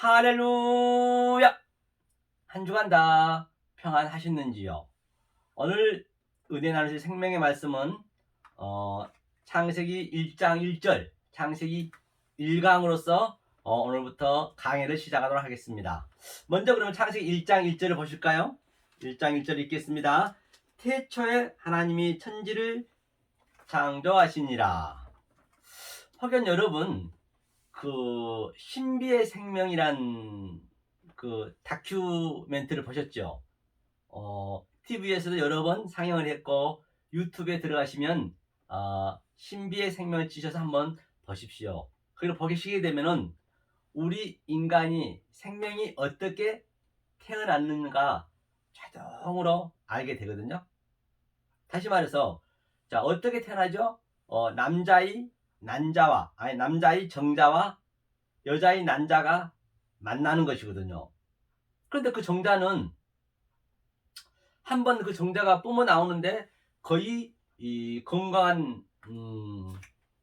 할렐루야! 한 주간 다 평안하셨는지요? 오늘 은혜 나누실 생명의 말씀은 창세기 1장 1절, 창세기 1강으로서 오늘부터 강해를 시작하도록 하겠습니다. 먼저 그러면 창세기 1장 1절을 보실까요? 1장 1절 읽겠습니다. 태초에 하나님이 천지를 창조하시니라. 혹여 여러분 그 신비의 생명이란 그 다큐멘터리를 보셨죠? TV에서도 여러 번 상영을 했고 유튜브에 들어가시면 신비의 생명을 치셔서 한번 보십시오. 그리고 보시게 되면은 우리 인간이 생명이 어떻게 태어났는가 자동으로 알게 되거든요. 다시 말해서 자 어떻게 태어나죠? 남자의 정자와 여자의 난자가 만나는 것이거든요. 그런데 그 정자는 한번 그 정자가 뿜어 나오는데 거의 이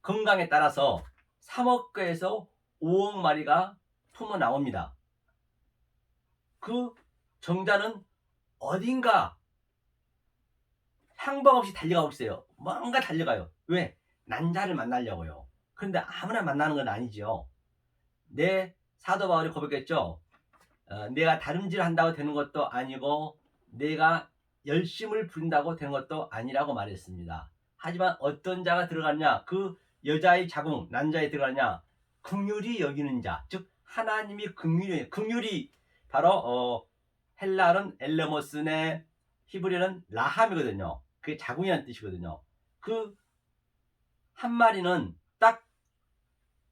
건강에 따라서 3억 개에서 5억 마리가 품어 나옵니다. 그 정자는 어딘가 항복 없이 달려가고 있어요. 뭔가 달려가요. 왜? 난자를 만나려고요. 그런데 아무나 만나는 건 아니죠. 사도 바울이 고백했죠. 내가 다름질 한다고 되는 것도 아니고 내가 열심을 부린다고 되는 것도 아니라고 말했습니다. 하지만 어떤 자가 들어갔냐? 그 여자의 자궁, 난자에 들어갔냐? 긍휼히 여기는 자, 즉 하나님이 긍휼이 바로 헬라어는 엘레모스네, 히브리어는 라함이거든요. 그게 자궁이라는 뜻이거든요. 그 한 마리는 딱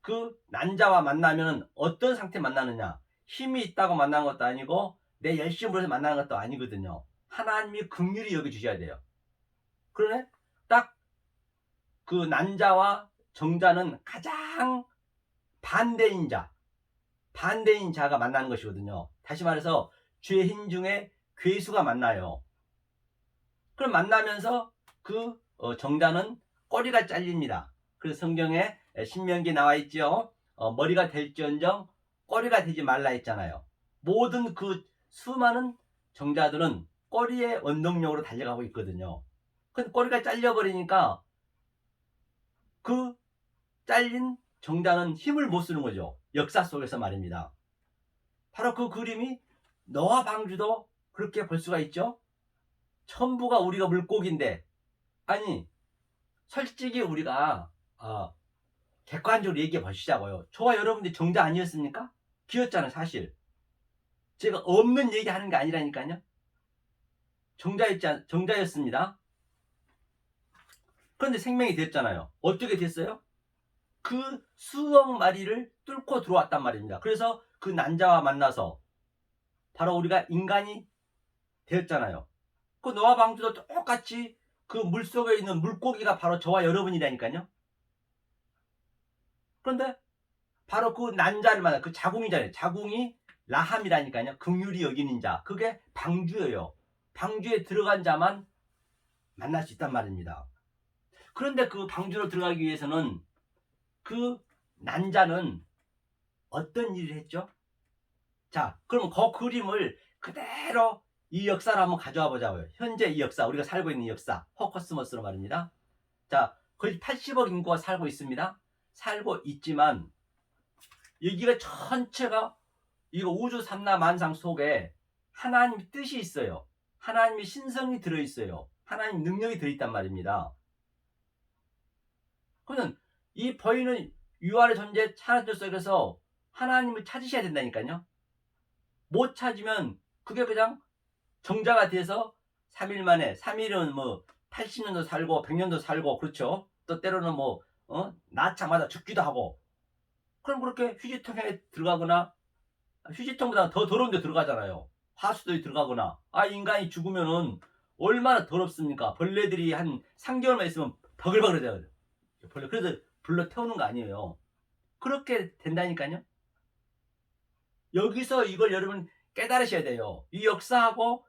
그 난자와 만나면 어떤 상태 만나느냐? 힘이 있다고 만나는 것도 아니고 내 열심으로 해서 만나는 것도 아니거든요. 하나님이 긍휼히 여겨주셔야 돼요. 그러네 딱 그 난자와 정자는 가장 반대인 자가 만나는 것이거든요. 다시 말해서 죄인 중에 괴수가 만나요. 그럼 만나면서 그 정자는 꼬리가 잘립니다. 그래서 성경에 신명기에 나와 있죠. 머리가 될지언정 꼬리가 되지 말라 했잖아요. 모든 그 수많은 정자들은 꼬리의 원동력으로 달려가고 있거든요. 근데 꼬리가 잘려버리니까 그 잘린 정자는 힘을 못 쓰는 거죠. 역사 속에서 말입니다. 바로 그 그림이 노아 방주도 그렇게 볼 수가 있죠. 전부가 우리가 물고기인데, 아니 솔직히 우리가 객관적으로 얘기해 보시자고요. 저와 여러분들이 정자 아니었습니까? 기였잖아요. 사실 제가 없는 얘기하는 게 아니라니까요. 정자였습니다. 그런데 생명이 됐잖아요. 어떻게 됐어요? 그 수억 마리를 뚫고 들어왔단 말입니다. 그래서 그 난자와 만나서 바로 우리가 인간이 되었잖아요. 그 노아 방주도 똑같이 그 물속에 있는 물고기가 바로 저와 여러분이라니까요. 그런데 바로 그 난자를 만나, 그 자궁이잖아요. 자궁이 라함이라니까요. 긍휼히 여기는 자. 그게 방주예요. 방주에 들어간 자만 만날 수 있단 말입니다. 그런데 그 방주로 들어가기 위해서는 그 난자는 어떤 일을 했죠? 자, 그럼 그 그림을 그대로 이 역사를 한번 가져와 보자고요. 현재 이 역사, 우리가 살고 있는 역사, 호커스머스로 말입니다. 자, 거의 80억 인구가 살고 있습니다. 살고 있지만 여기가 전체가 이거 우주 삼라만상 속에 하나님의 뜻이 있어요. 하나님의 신성이 들어있어요. 하나님 능력이 들어있단 말입니다. 그러면 이 보이는 유아의 존재 하나님 속에서 하나님을 찾으셔야 된다니까요. 못 찾으면 그게 그냥 정자가 돼서 3일 만에, 3일은 뭐 80년도 살고 100년도 살고 그렇죠. 또 때로는 뭐 낳자마자 죽기도 하고. 그럼 그렇게 휴지통에 들어가거나, 휴지통보다 더 더러운 데 들어가잖아요. 하수도에 들어가거나. 인간이 죽으면은 얼마나 더럽습니까? 벌레들이 한 3개월만 있으면 버글버글해져요. 그래서 불러 태우는 거 아니에요. 그렇게 된다니까요. 여기서 이걸 여러분 깨달으셔야 돼요. 이 역사하고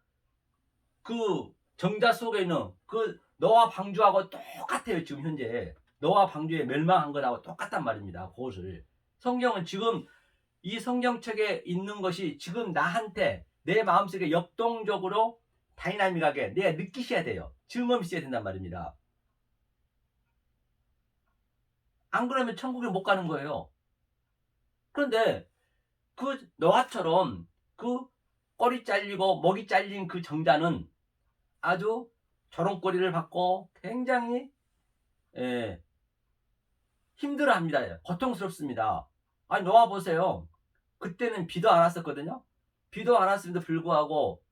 그 정자 속에 있는 그 노아 방주하고 똑같아요. 지금 현재 노아 방주에 멸망한 것하고 똑같단 말입니다. 그것을 성경은 지금 이 성경책에 있는 것이 지금 나한테 내 마음속에 역동적으로 다이나믹하게 내가 느끼셔야 돼요. 증언이 있어야 된단 말입니다. 안 그러면 천국에 못 가는 거예요. 그런데 그 노아처럼 그 꼬리 잘리고 목이 잘린 그 정자는 아주 조롱거리를 받고 굉장히 힘들어합니다. 고통스럽습니다. 아니 노아 보세요. 그때는 비도 안 왔었거든요. 비도 안 왔음에도 불구하고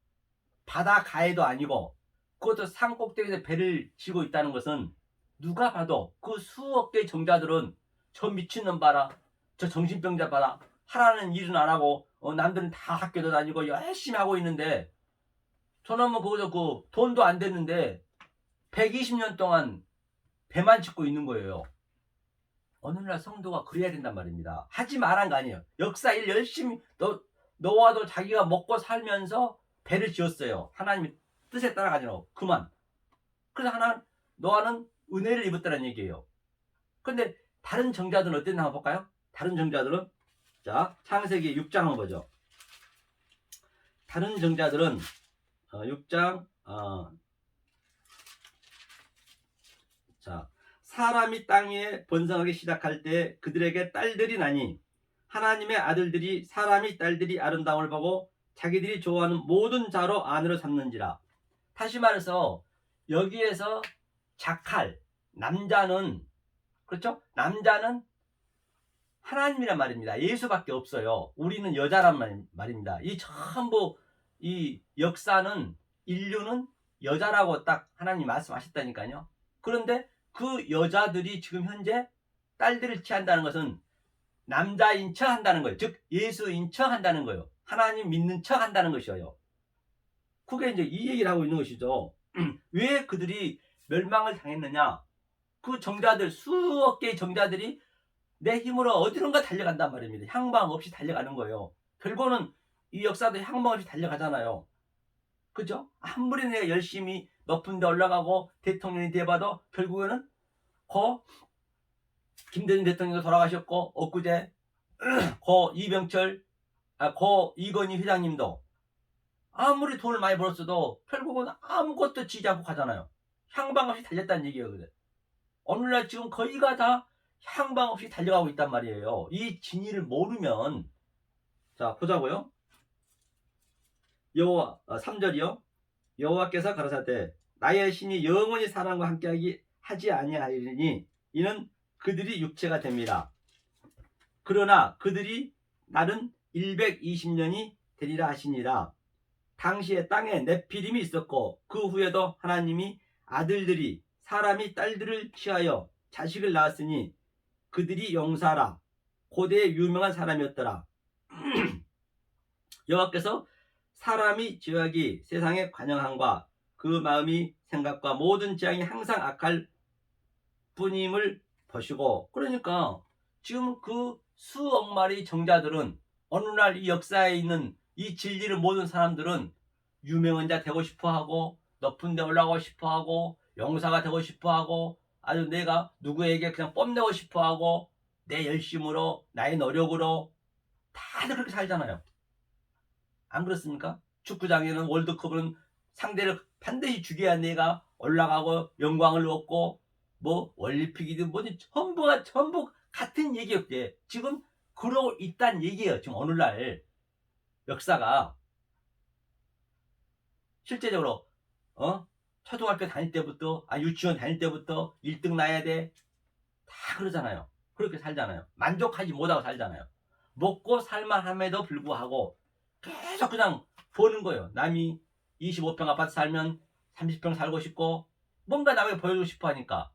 바다 가해도 아니고 그것도 산 꼭대기에서 배를 지고 있다는 것은 누가 봐도 그 수억 개의 정자들은 저 미친놈 봐라, 저 정신병자 봐라, 하라는 일은 안 하고 남들은 다 학교도 다니고 열심히 하고 있는데 저놈은 거기서 그 돈도 안 됐는데 120년 동안 배만 짓고 있는 거예요. 오늘날 성도가 그래야 된단 말입니다. 하지 말한 거 아니에요. 역사 일 열심히 노아도 자기가 먹고 살면서 배를 지었어요. 하나님의 뜻에 따라가지고 그만. 그래서 노아는 은혜를 입었다는 얘기예요. 근데 다른 정자들은 어땠나 한번 볼까요? 다른 정자들은 자 창세기 6장 한번 보죠. 다른 정자들은 6장 자 사람이 땅에 번성하기 시작할 때 그들에게 딸들이 나니 하나님의 아들들이 사람이 딸들이 아름다움을 보고 자기들이 좋아하는 모든 자로 아내로 삼는지라. 다시 말해서 여기에서 자칼 남자는 그렇죠? 남자는 하나님이란 말입니다. 예수밖에 없어요. 우리는 여자란 말입니다. 이 전부 이 역사는 인류는 여자라고 딱 하나님 말씀하셨다니까요. 그런데 그 여자들이 지금 현재 딸들을 취한다는 것은 남자인 척 한다는 거예요. 즉 예수인 척 한다는 거예요. 하나님 믿는 척 한다는 것이에요. 그게 이제 이 얘기를 하고 있는 것이죠. 왜 그들이 멸망을 당했느냐? 그 정자들 수억 개의 정자들이 내 힘으로 어디론가 달려간단 말입니다. 향방 없이 달려가는 거예요. 결국은 이 역사도 향방 없이 달려가잖아요. 그죠? 아무리 내가 열심히 높은 데 올라가고 대통령이 돼봐도 결국에는 김대중 대통령도 돌아가셨고 엊그제 이건희 회장님도 아무리 돈을 많이 벌었어도 결국은 아무것도 지지 않고 가잖아요. 향방 없이 달렸다는 얘기예요. 오늘날 지금 거의가 다 향방 없이 달려가고 있단 말이에요. 이 진리를 모르면 자 보자고요. 여호와 3절이요. 여호와께서 가라사대 나의 신이 영원히 사람과 함께하기 하지 아니하리니 이는 그들이 육체가 됩니다. 그러나 그들이 날은 120년이 되리라 하시니라. 당시에 땅에 네피림이 있었고 그 후에도 하나님이 아들들이 사람이 딸들을 취하여 자식을 낳았으니 그들이 용사라. 고대의 유명한 사람이었더라. 여호와께서 사람이 죄악이 세상에 관영함과 그 마음이 생각과 모든 지향이 항상 악할 뿐임을 보시고 그러니까 지금 그 수억 마리 정자들은 어느 날 이 역사에 있는 이 진리를 모든 사람들은 유명한 자 되고 싶어하고 높은 데 올라가고 싶어하고 용사가 되고 싶어하고 아주 내가 누구에게 그냥 뽐내고 싶어하고 내 열심으로 나의 노력으로 다들 그렇게 살잖아요. 안 그렇습니까? 축구장에는 월드컵은 상대를 반드시 죽여야 내가 올라가고 영광을 얻고 뭐 올림픽이든 뭐든 전부 같은 얘기였기에 지금 그러고 있다는 얘기예요. 지금 오늘날 역사가 실제적으로 초등학교 다닐 때부터 유치원 다닐 때부터 1등 나야 돼. 다 그러잖아요. 그렇게 살잖아요. 만족하지 못하고 살잖아요. 먹고 살만함에도 불구하고 계속 그냥 보는 거예요. 남이 25평 아파트 살면 30평 살고 싶고 뭔가 남에게 보여주고 싶어 하니까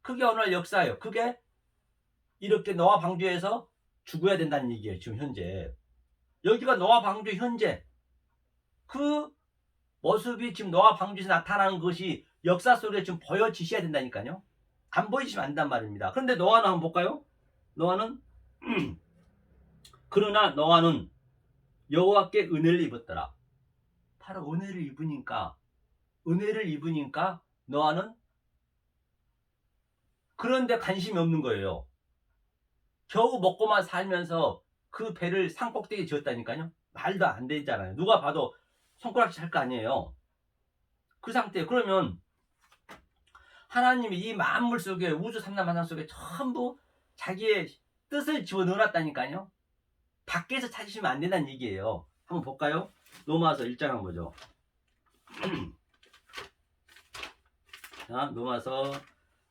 그게 오늘 역사예요. 그게 이렇게 노아 방주에서 죽어야 된다는 얘기예요. 지금 현재 여기가 노아 방주 현재 그 모습이 지금 노아 방주에서 나타나는 것이 역사 속에 지금 보여지셔야 된다니까요. 안 보이시면 안 된단 말입니다. 그런데 노아는 한번 볼까요? 노아는 그러나 노아는 여호와께 은혜를 입었더라. 바로 은혜를 입으니까 노아는 그런데 관심이 없는 거예요. 겨우 먹고만 살면서 그 배를 산 꼭대기에 지었다니까요. 말도 안 되잖아요. 누가 봐도 손가락질 할 거 아니에요. 그 상태에 그러면 하나님이 이 만물 속에 우주 삼라만상 속에 전부 자기의 뜻을 집어넣어놨다니까요. 밖에서 찾으시면 안 된다는 얘기예요. 한번 볼까요? 로마서 1장 한번 보죠. 자, 로마서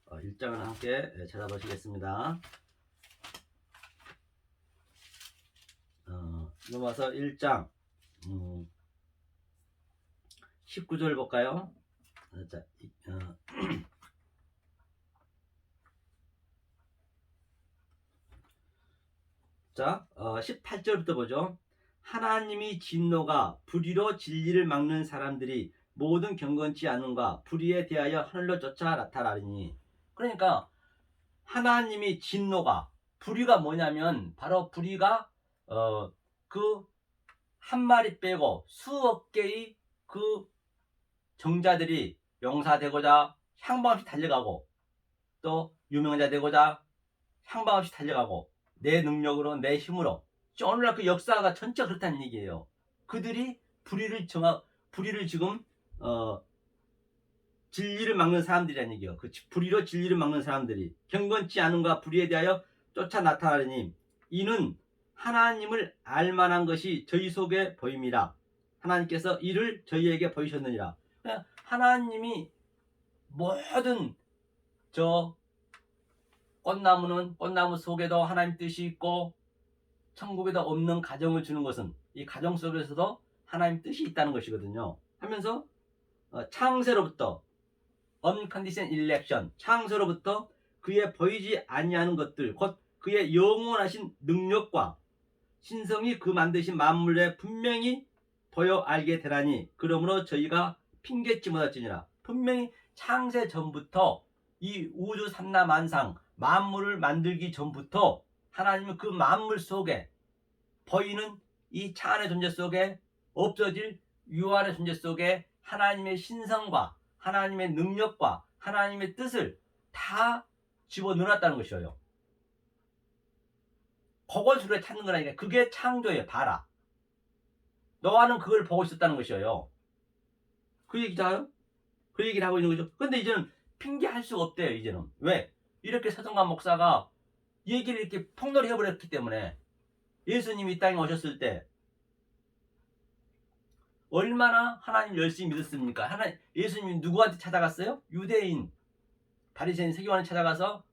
1장을 함께 찾아보시겠습니다. 로마서 1장 19절 볼까요? 자, 자 18절부터 보죠. 하나님이 진노가 불의로 진리를 막는 사람들이 모든 경건치 않음과 불의에 대하여 하늘로 쫓아 나타나리니. 그러니까 하나님이 진노가, 불의가 뭐냐면 바로 불의가 그 한 마리 빼고 수억 개의 그 정자들이 용사되고자 향방 없이 달려가고, 또 유명자 되고자 향방 없이 달려가고, 내 능력으로 내 힘으로 오늘날 그 역사가 전체 그렇다는 얘기예요. 그들이 불의를 지금 진리를 막는 사람들이라는 얘기예요. 그 불의로 진리를 막는 사람들이 경건치 않음과 불의에 대하여 쫓아 나타나리니 이는 하나님을 알만한 것이 저희 속에 보임이라. 하나님께서 이를 저희에게 보이셨느니라. 하나님이 모든 저 꽃나무는 꽃나무 속에도 하나님 뜻이 있고 천국에도 없는 가정을 주는 것은 이 가정 속에서도 하나님 뜻이 있다는 것이거든요. 하면서 창세로부터 unconditional election, 창세로부터 그의 보이지 아니하는 것들, 곧 그의 영원하신 능력과 신성이 그 만드신 만물에 분명히 보여 알게 되라니. 그러므로 저희가 핑계치 못할지니라. 분명히 창세 전부터 이 우주 삼라만상 만물을 만들기 전부터 하나님은 그 만물 속에 보이는 이 차 안의 존재 속에 없어질 유한의 존재 속에 하나님의 신성과 하나님의 능력과 하나님의 뜻을 다 집어넣어놨다는 것이에요. 그걸 주로 찾는 거라니까. 그게 창조예요. 봐라. 노아는 그걸 보고 있었다는 것이에요. 그 얘기잖아요. 그 얘기를 하고 있는 거죠. 근데 이제는 핑계할 수가 없대요. 이제는. 왜? 이렇게 서정관 목사가 얘기를 이렇게 폭로를 해버렸기 때문에. 예수님이 이 땅에 오셨을 때 얼마나 하나님 열심히 믿었습니까? 예수님이 누구한테 찾아갔어요? 유대인 바리새인 세계관에 찾아가서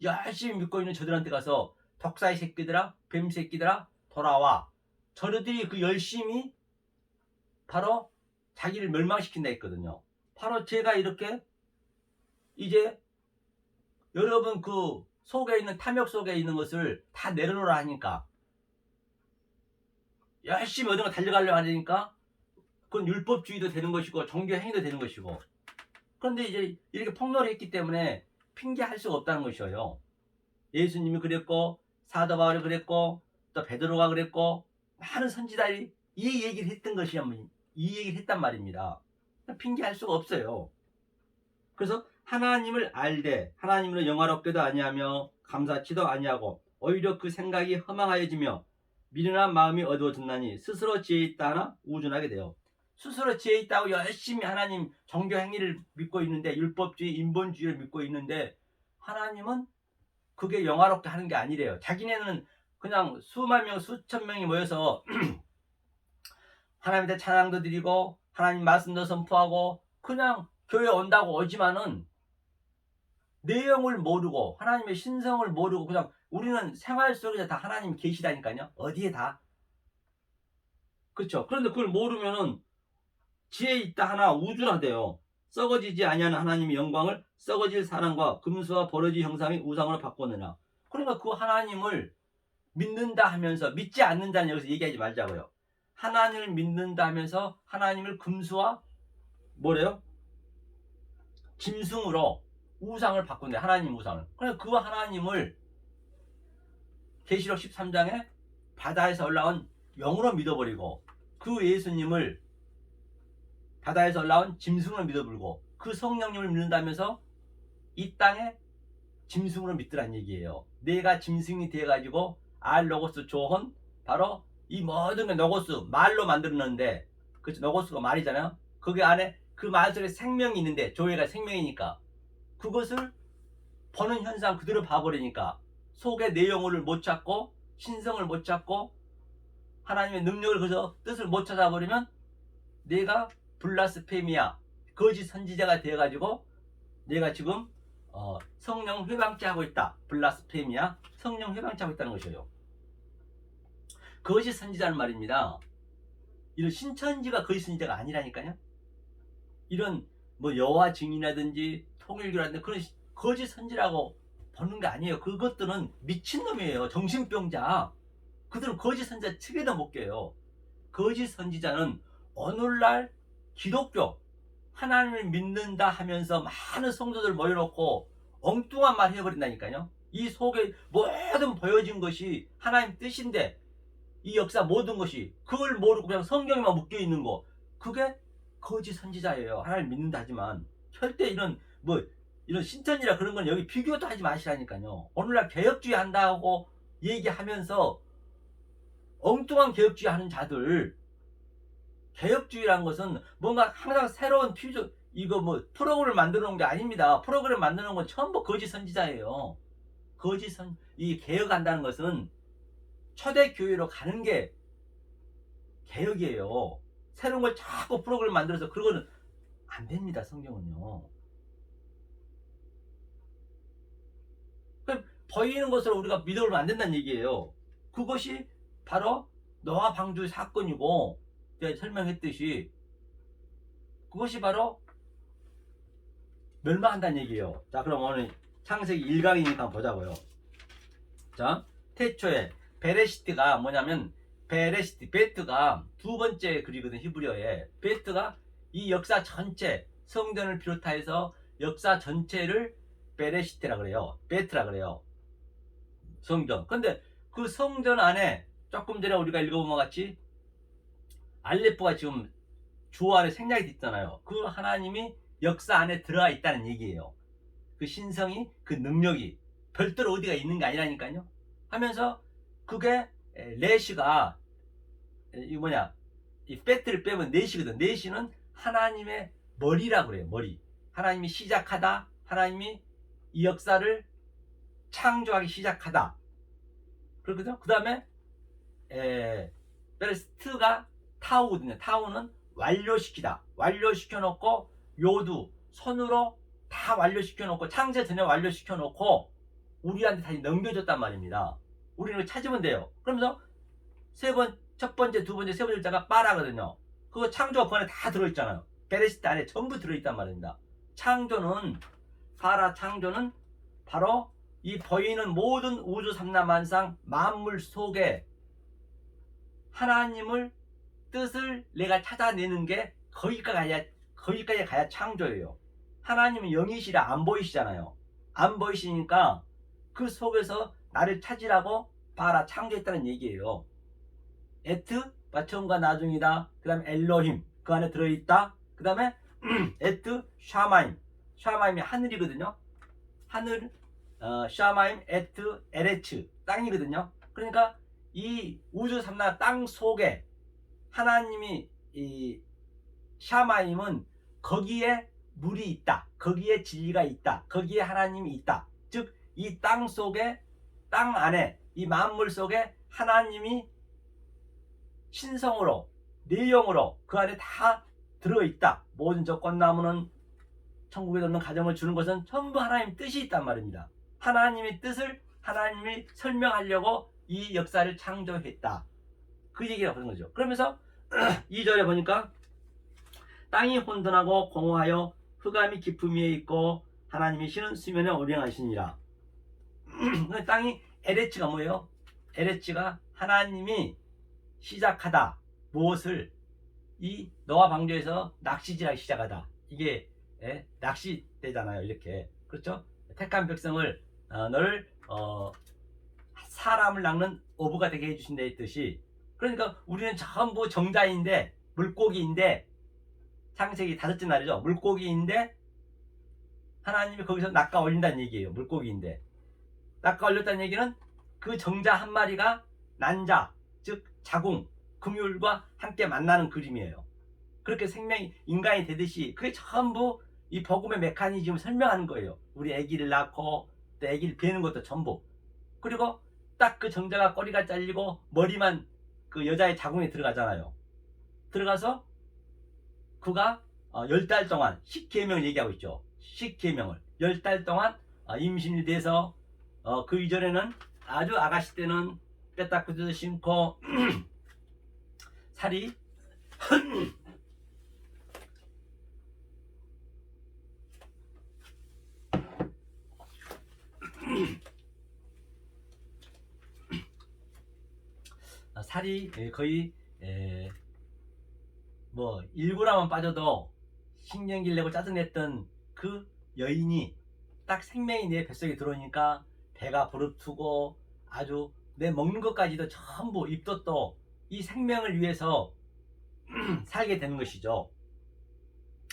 열심히 믿고 있는 저들한테 가서 독사의 새끼들아, 뱀 새끼들아, 돌아와. 저들이 그 열심히 바로 자기를 멸망시킨다 했거든요. 바로 제가 이렇게 이제 여러분 그 속에 있는 탐욕 속에 있는 것을 다 내려놓으라 하니까 열심히 어딘가 달려가려고 하니까 그건 율법주의도 되는 것이고 종교행위도 되는 것이고. 그런데 이제 이렇게 폭로를 했기 때문에 핑계할 수가 없다는 것이에요. 예수님이 그랬고 사도 바울이 그랬고 또 베드로가 그랬고 많은 선지자들이 이 얘기를 했던 것이야. 이 얘기를 했단 말입니다. 핑계할 수가 없어요. 그래서 하나님을 알되 하나님으로 영화롭게도 아니하며 감사치도 아니하고 오히려 그 생각이 허망하여지며 미련한 마음이 어두워졌나니 스스로 지혜 있다 하나 우준하게 돼요. 스스로 지혜 있다고 열심히 하나님 종교 행위를 믿고 있는데, 율법주의 인본주의를 믿고 있는데 하나님은 그게 영화롭게 하는 게 아니래요. 자기네는 그냥 수만 명 수천 명이 모여서 하나님한테 찬양도 드리고 하나님 말씀도 선포하고 그냥 교회 온다고 오지만은 내용을 모르고 하나님의 신성을 모르고 그냥 우리는 생활 속에서 다 하나님 계시다니까요. 어디에 다. 그렇죠. 그런데 그걸 모르면은 지혜 있다 하나 우준하대요. 썩어지지 아니하는 하나님의 영광을 썩어질 사람과 금수와 버러지 형상의 우상으로 바꾸느냐. 그러니까 그 하나님을 믿는다 하면서 믿지 않는다는 여기서 얘기하지 말자고요. 하나님을 믿는다 하면서 하나님을 금수와 뭐래요? 짐승으로 우상을 바꾼대. 하나님 우상을. 그러니까 그 하나님을 계시록 13장에 바다에서 올라온 영으로 믿어버리고 그 예수님을 바다에서 올라온 짐승으로 믿어버리고 그 성령님을 믿는다면서 이 땅에 짐승으로 믿더란 얘기예요. 내가 짐승이 돼가지고 알 로고스 조혼, 바로 이 모든 게 로고스 말로 만들었는데, 그렇죠? 로고스가 말이잖아요. 거기 안에 그 말 속에 생명이 있는데, 조회가 생명이니까 그것을 보는 현상 그대로 봐버리니까 속의 내용을 못 찾고 신성을 못 찾고 하나님의 능력을, 그래서 뜻을 못 찾아버리면 내가 블라스페미아, 거짓 선지자가 되어가지고 내가 지금 성령 회방죄하고 있다. 블라스페미아, 성령 회방죄하고 있다는 것이에요. 거짓 선지자는 말입니다. 이런 신천지가 거짓 선지자가 아니라니까요. 이런 뭐 여호와 증인이라든지 통일교라든지 그런 거짓 선지라고 보는 게 아니에요. 그것들은 미친놈이에요. 정신병자. 그들은 거짓 선지자 측에도 못 껴요. 거짓 선지자는 오늘날 기독교 하나님을 믿는다 하면서 많은 성도들 모여놓고 엉뚱한 말 해버린다니까요. 이 속에 모든 보여진 것이 하나님 뜻인데, 이 역사 모든 것이 그걸 모르고 그냥 성경에만 묶여있는 거, 그게 거짓 선지자예요. 하나님 믿는다 하지만 절대 이런 이런 신천지라 그런 건 여기 비교도 하지 마시라니까요. 오늘날 개혁주의 한다고 얘기하면서 엉뚱한 개혁주의 하는 자들, 개혁주의라는 것은 뭔가 항상 새로운 퓨전, 이거 프로그램을 만들어 놓은 게 아닙니다. 프로그램 만드는 건 전부 거짓 선지자예요. 이 개혁한다는 것은 초대교회로 가는 게 개혁이에요. 새로운 걸 자꾸 프로그램 만들어서 그거는 안 됩니다. 성경은요. 그럼 보이는 것으로 우리가 믿어보면 안 된다는 얘기예요. 그것이 바로 노아 방주 사건이고, 제가 설명했듯이 그것이 바로 멸망한다는 얘기예요. 자, 그럼 오늘 창세기 1강이니까 보자고요. 자, 태초에 베레시트가 뭐냐면, 베트가 두 번째 글이거든. 히브리어에 베트가 이 역사 전체, 성전을 비롯해서 역사 전체를 베레시트라 그래요. 베트라 그래요. 성전. 근데 그 성전 안에 조금 전에 우리가 읽어본 것 같이 알레프가 지금 주어 안에 생략이 있잖아요. 그 하나님이 역사 안에 들어가 있다는 얘기예요. 그 신성이, 그 능력이 별도로 어디가 있는 게 아니라니까요. 하면서 그게 레시가 이 배트를 빼면 넷이거든. 넷이는 하나님의 머리라고 그래요. 머리. 하나님이 시작하다. 하나님이 이 역사를 창조하기 시작하다. 그렇거든요. 그 다음에 베레스트가 타우거든요. 타우는 완료시키다. 완료시켜 놓고 요두 손으로 다 완료시켜 놓고 창세 전에 완료시켜 놓고 우리한테 다시 넘겨줬단 말입니다. 우리는 찾으면 돼요. 그러면서 첫 번째, 두 번째, 세 번째 자가 빠라거든요. 그거 창조가 그 안에 다 들어있잖아요. 베레시트 안에 전부 들어있단 말입니다. 창조는 바로 이 보이는 모든 우주 삼라만상 만물 속에 하나님을 뜻을 내가 찾아내는 게 거기까지 가야 창조예요. 하나님은 영이시라 안 보이시잖아요. 안 보이시니까 그 속에서 나를 찾으라고 봐라 창조했다는 얘기예요. 에트 처음과 나중이다. 그 다음에 엘로힘 그 안에 들어있다. 그 다음에 에트 샤마임이 하늘이거든요. 하늘 샤마임 에트 에레츠 땅이거든요. 그러니까 이 우주 삼라 땅 속에 하나님이 이 샤마임은 거기에 물이 있다. 거기에 진리가 있다. 거기에 하나님이 있다. 즉 이 땅 속에, 땅 안에, 이 만물 속에 하나님이 신성으로, 내용으로 그 안에 다 들어있다. 모든 저 꽃나무는 천국에 넣는 가정을 주는 것은 전부 하나님 뜻이 있단 말입니다. 하나님의 뜻을 하나님이 설명하려고 이 역사를 창조했다. 그 얘기가 그런 거죠. 그러면서 2절에 보니까 땅이 혼돈하고 공허하여 흑암이 깊음 위에 있고 하나님이 신은 수면에 운행하시니라. 땅이 에레츠가 뭐예요? 에레츠가 하나님이 시작하다. 무엇을? 이 노아 방주에서 낚시질하기 시작하다. 이게 낚시대잖아요. 이렇게. 그렇죠? 택한 백성을 너를 사람을 낚는 어부가 되게 해주신다 했듯이, 그러니까 우리는 전부 정자인데, 물고기인데, 창세기 5째 날이죠. 물고기인데 하나님이 거기서 낚아 올린다는 얘기예요. 물고기인데 낚아 올렸다는 얘기는 그 정자 한 마리가 난자, 즉 자궁, 금율과 함께 만나는 그림이에요. 그렇게 생명이 인간이 되듯이 그게 전부 이 복음의 메커니즘을 설명하는 거예요. 우리 아기를 낳고 또 아기를 베는 것도 전부. 그리고 딱 그 정자가 꼬리가 잘리고 머리만 그 여자의 자궁에 들어가잖아요. 들어가서 그가 10달 동안 식계명을 얘기하고 있죠. 식계명을 10달 동안 임신이 돼서 그 이전에는 아주 아가씨 때는 빼딱 굳어서 심고 살이 살이 거의 뭐 1g만 빠져도 신경질 내고 짜증냈던 그 여인이 딱 생명이 내 뱃속에 들어오니까 배가 부르트고 아주 내 먹는 것까지도 전부 입도 또 이 생명을 위해서 살게 되는 것이죠.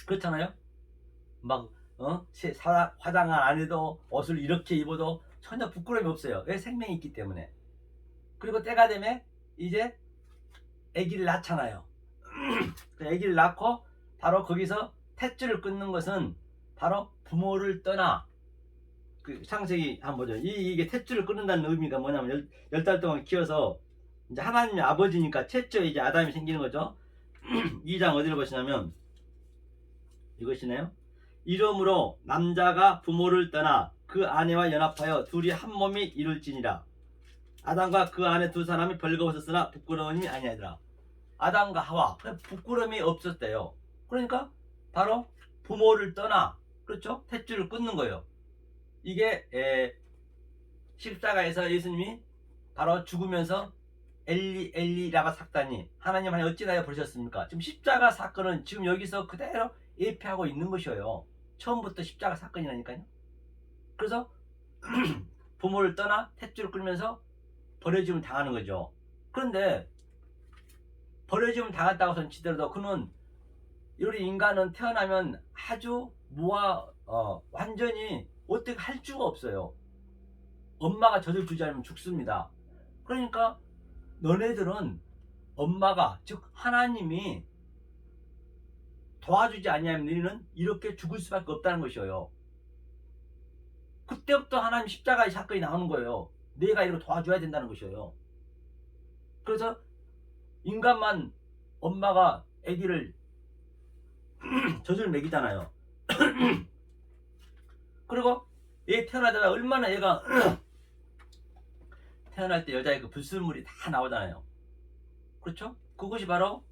그렇잖아요. 막 화장을 안 해도 옷을 이렇게 입어도 전혀 부끄러움이 없어요. 왜? 생명이 있기 때문에. 그리고 때가 되면 이제 아기를 낳잖아요. 그 아기를 낳고 바로 거기서 탯줄을 끊는 것은 바로 부모를 떠나 그 창세기 한번 보죠. 이게 탯줄을 끊는다는 의미가 뭐냐면 10달 동안 키워서 이제 하나님의 아버지니까 최초 이제 아담이 생기는 거죠. 2장 어디를 보시냐면 이것이네요. 이러므로 남자가 부모를 떠나 그 아내와 연합하여 둘이 한 몸이 이룰지니라. 아담과 그 아내 두 사람이 벌거벗었으나 부끄러움이 아니하더라. 아담과 하와 부끄러움이 없었대요. 그러니까 바로 부모를 떠나 그렇죠? 탯줄을 끊는 거예요. 이게 십자가에서 예수님이 바로 죽으면서 엘리 엘리 라바 삭다니 하나님 어찌하여 부르셨습니까? 지금 십자가 사건은 지금 여기서 그대로 예표하고 있는 것이에요. 처음부터 십자가 사건이라니까요. 그래서 부모를 떠나 탯줄을 끌면서 버려짐을 당하는 거죠. 그런데 버려짐을 당했다고 선 치더라도 그는 우리 인간은 태어나면 아주 완전히 어떻게 할 수가 없어요. 엄마가 젖을 주지 않으면 죽습니다. 그러니까 너네들은 엄마가 즉 하나님이 도와주지 아니하면 너희는 이렇게 죽을 수밖에 없다는 것이에요. 그때부터 하나님 십자가의 사건이 나오는 거예요. 내가 이거 도와줘야 된다는 것이에요. 그래서 인간만 엄마가 아기를 젖을 먹이잖아요. 그리고 얘 태어나다가 얼마나 얘가 태어날 때 여자의 그 불순물이 다 나오잖아요. 그렇죠? 그것이 바로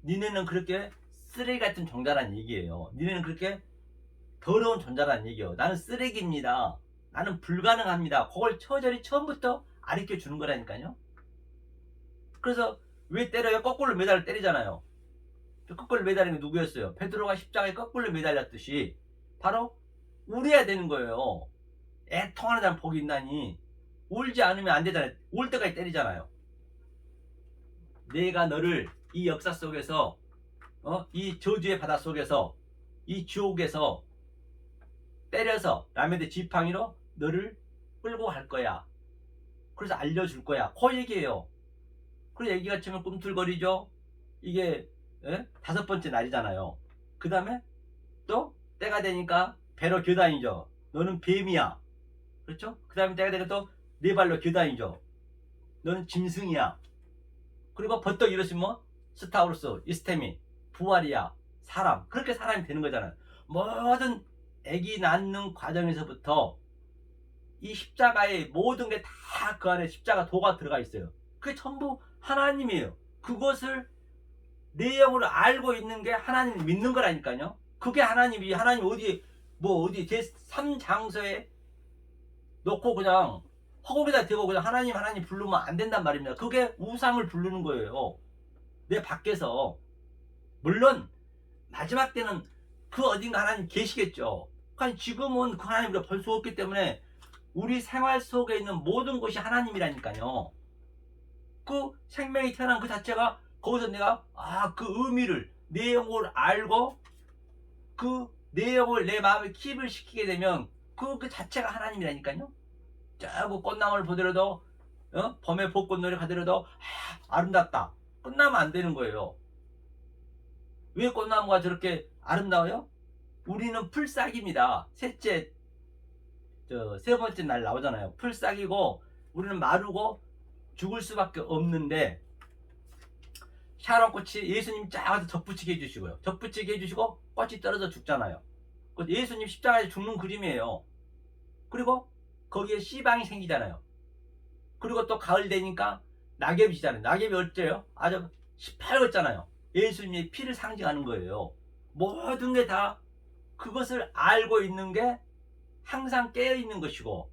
니네는 그렇게 쓰레기 같은 존재라는 얘기예요. 니네는 그렇게 더러운 존재라는 얘기예요. 나는 쓰레기입니다. 나는 불가능합니다. 그걸 처절히 처음부터 가르쳐 주는 거라니까요. 그래서 왜 때려요? 거꾸로 매달려 때리잖아요. 거꾸로 매달리는 게 누구였어요? 베드로가 십자가에 거꾸로 매달렸듯이 바로 울어야 되는 거예요. 애통하는 사람 복이 있나니 울지 않으면 안 되잖아요. 울 때까지 때리잖아요. 내가 너를 이 역사 속에서 이 저주의 바다 속에서 이 지옥에서 때려서 라메드 지팡이로 너를 끌고 갈 거야. 그래서 알려줄 거야. 그 얘기예요. 그래서 얘기가 처음에 꿈틀거리죠. 이게 5번째 날이잖아요. 그 다음에 또 때가 되니까 배로 겨다니죠. 너는 뱀이야. 그렇죠? 그 다음에 때가 되니까 또 네 발로 겨다니죠. 너는 짐승이야. 그리고 버떡 일어서면 스타우루스, 이스테미, 부활이야. 사람. 그렇게 사람이 되는 거잖아요. 모든 아기 낳는 과정에서부터 이 십자가의 모든 게 다 그 안에 십자가 도가 들어가 있어요. 그게 전부 하나님이에요. 그것을 내 영으로 알고 있는 게 하나님 믿는 거라니까요. 그게 하나님 어디 제3장소에 놓고 그냥 허공에다 대고 그냥 하나님 부르면 안 된단 말입니다. 그게 우상을 부르는 거예요. 내 밖에서. 물론 마지막 때는 그 어딘가 하나님 계시겠죠. 아니 지금은 그 하나님 우리가 볼 수 없기 때문에 우리 생활 속에 있는 모든 것이 하나님이라니까요. 그 생명이 태어난 그 자체가 거기서 내가 그 의미를 내 영을 알고 그 내 영을 내 마음에 킵을 시키게 되면 그 자체가 하나님이라니까요. 저그 꽃나무를 보더라도 범의 벚꽃놀이 가더라도 아름답다. 끝나면 안 되는 거예요. 왜 꽃나무가 저렇게 아름다워요? 우리는 풀싹입니다. 세 번째 날 나오잖아요. 풀싹이고 우리는 마르고 죽을 수밖에 없는데 샤론꽃이 예수님 쫙 와서 접붙이게 해주시고요. 접붙이게 해주시고 꽃이 떨어져 죽잖아요. 예수님 십자가에 죽는 그림이에요. 그리고 거기에 씨방이 생기잖아요. 그리고 또 가을 되니까 낙엽이 지잖아요. 낙엽이 어째요? 아주 시퍼렇잖아요. 예수님의 피를 상징하는 거예요. 모든 게 다 그것을 알고 있는 게 항상 깨어있는 것이고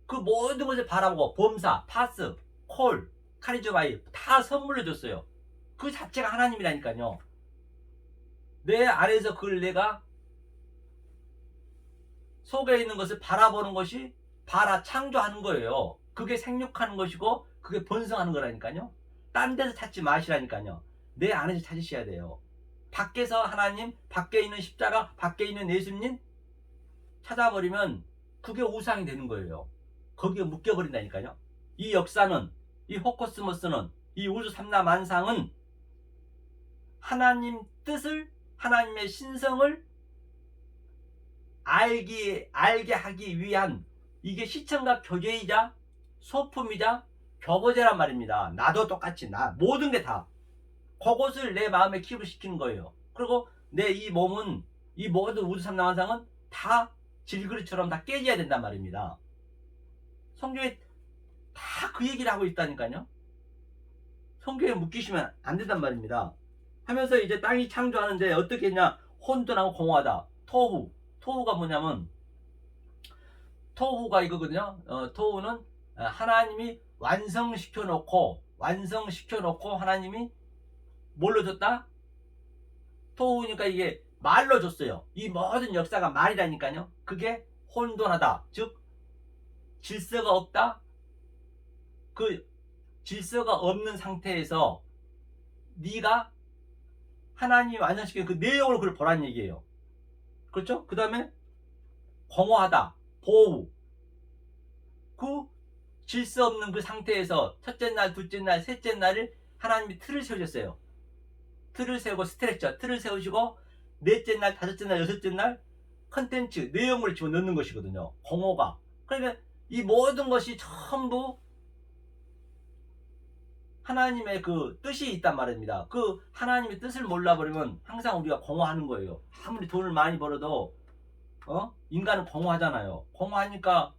그 모든 것을 바라보고 범사, 파스, 콜, 카리조바이 다 선물로 줬어요. 그 자체가 하나님이라니까요. 내 안에서 그걸 내가 속에 있는 것을 바라보는 것이 창조하는 거예요. 그게 생육하는 것이고 그게 번성하는 거라니까요. 딴 데서 찾지 마시라니까요. 내 안에서 찾으셔야 돼요. 밖에서 하나님, 밖에 있는 십자가, 밖에 있는 예수님 찾아버리면 그게 우상이 되는 거예요. 거기에 묶여버린다니까요. 이 역사는, 이 호코스모스는, 이 우주 삼라만상은 하나님 뜻을, 하나님의 신성을 알게 하기 위한 이게 시청각 교제이자 소품이자 교보제란 말입니다. 나도 똑같이 모든 게 다 그것을 내 마음에 킵을 시키는 거예요. 그리고 내 이 몸은 이 모든 우주 삼라만상은 다 질그릇처럼 다 깨져야 된단 말입니다. 성경에 다 그 얘기를 하고 있다니까요. 성경에 묶이시면 안 된단 말입니다. 하면서 이제 땅이 창조하는데 어떻게 했냐? 혼돈하고 공허하다. 토후가 뭐냐면 토후가 이거거든요. 토후는 하나님이 완성시켜 놓고 하나님이 뭘로 줬다? 토후니까 이게 말로 줬어요. 이 모든 역사가 말이라니까요. 그게 혼돈하다. 즉 질서가 없다. 그 질서가 없는 상태에서 네가 하나님이 완성시킨 그 내용을 그걸 보라는 얘기예요. 그렇죠? 그 다음에 공허하다. 보호. 그 질서 없는 그 상태에서 첫째 날, 둘째 날, 셋째 날을 하나님이 틀을 세우셨어요. 틀을 세우고 스트렉처, 틀을 세우시고 넷째 날, 다섯째 날, 여섯째 날 컨텐츠, 내용을 집어넣는 것이거든요. 공허가. 그러니까 이 모든 것이 전부 하나님의 그 뜻이 있단 말입니다. 그 하나님의 뜻을 몰라버리면 항상 우리가 공허하는 거예요. 아무리 돈을 많이 벌어도 인간은 공허하잖아요. 공허하니까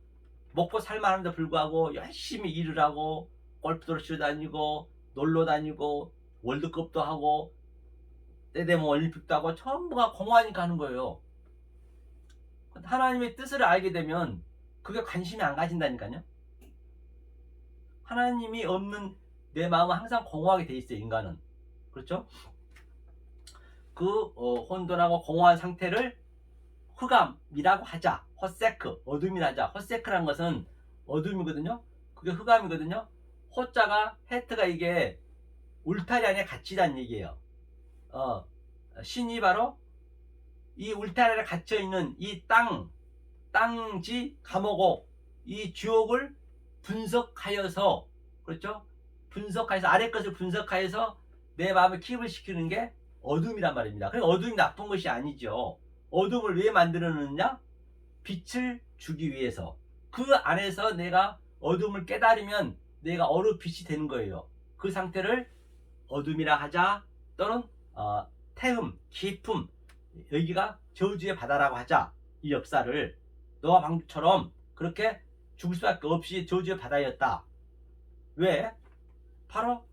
먹고 살만한데 불구하고 열심히 일을 하고 골프도 치러 다니고 놀러 다니고 월드컵도 하고 때 되면 올림픽도 하고 전부가 공허하니까 하는 거예요. 하나님의 뜻을 알게 되면 그게 관심이 안 가진다니까요. 하나님이 없는 내 마음은 항상 공허하게 돼 있어요. 인간은. 그렇죠? 그 혼돈하고 공허한 상태를 흑암이라고 하자. 헛세크, 어둠이라 하자. 헛세크라는 것은 어둠이거든요. 그게 흑암이거든요. 호자가 헤트가 이게 울타리 안에 갇히다는 얘기예요. 신이 바로 이 울타리 안에 갇혀있는 이 땅지 감옥, 이 지옥을 분석하여서, 그렇죠? 분석하여서 아래 것을 분석하여서 내 마음을 킵을 시키는 게 어둠이란 말입니다. 그러니까 어둠이 나쁜 것이 아니죠. 어둠을 왜 만들었느냐? 빛을 주기 위해서. 그 안에서 내가 어둠을 깨달으면 내가 빛이 되는 거예요. 그 상태를 어둠이라 하자. 또는 태음, 기품, 여기가 저주의 바다라고 하자. 이 역사를 노아 방주처럼 그렇게 죽을 수밖에 없이 저주의 바다였다. 왜? 바로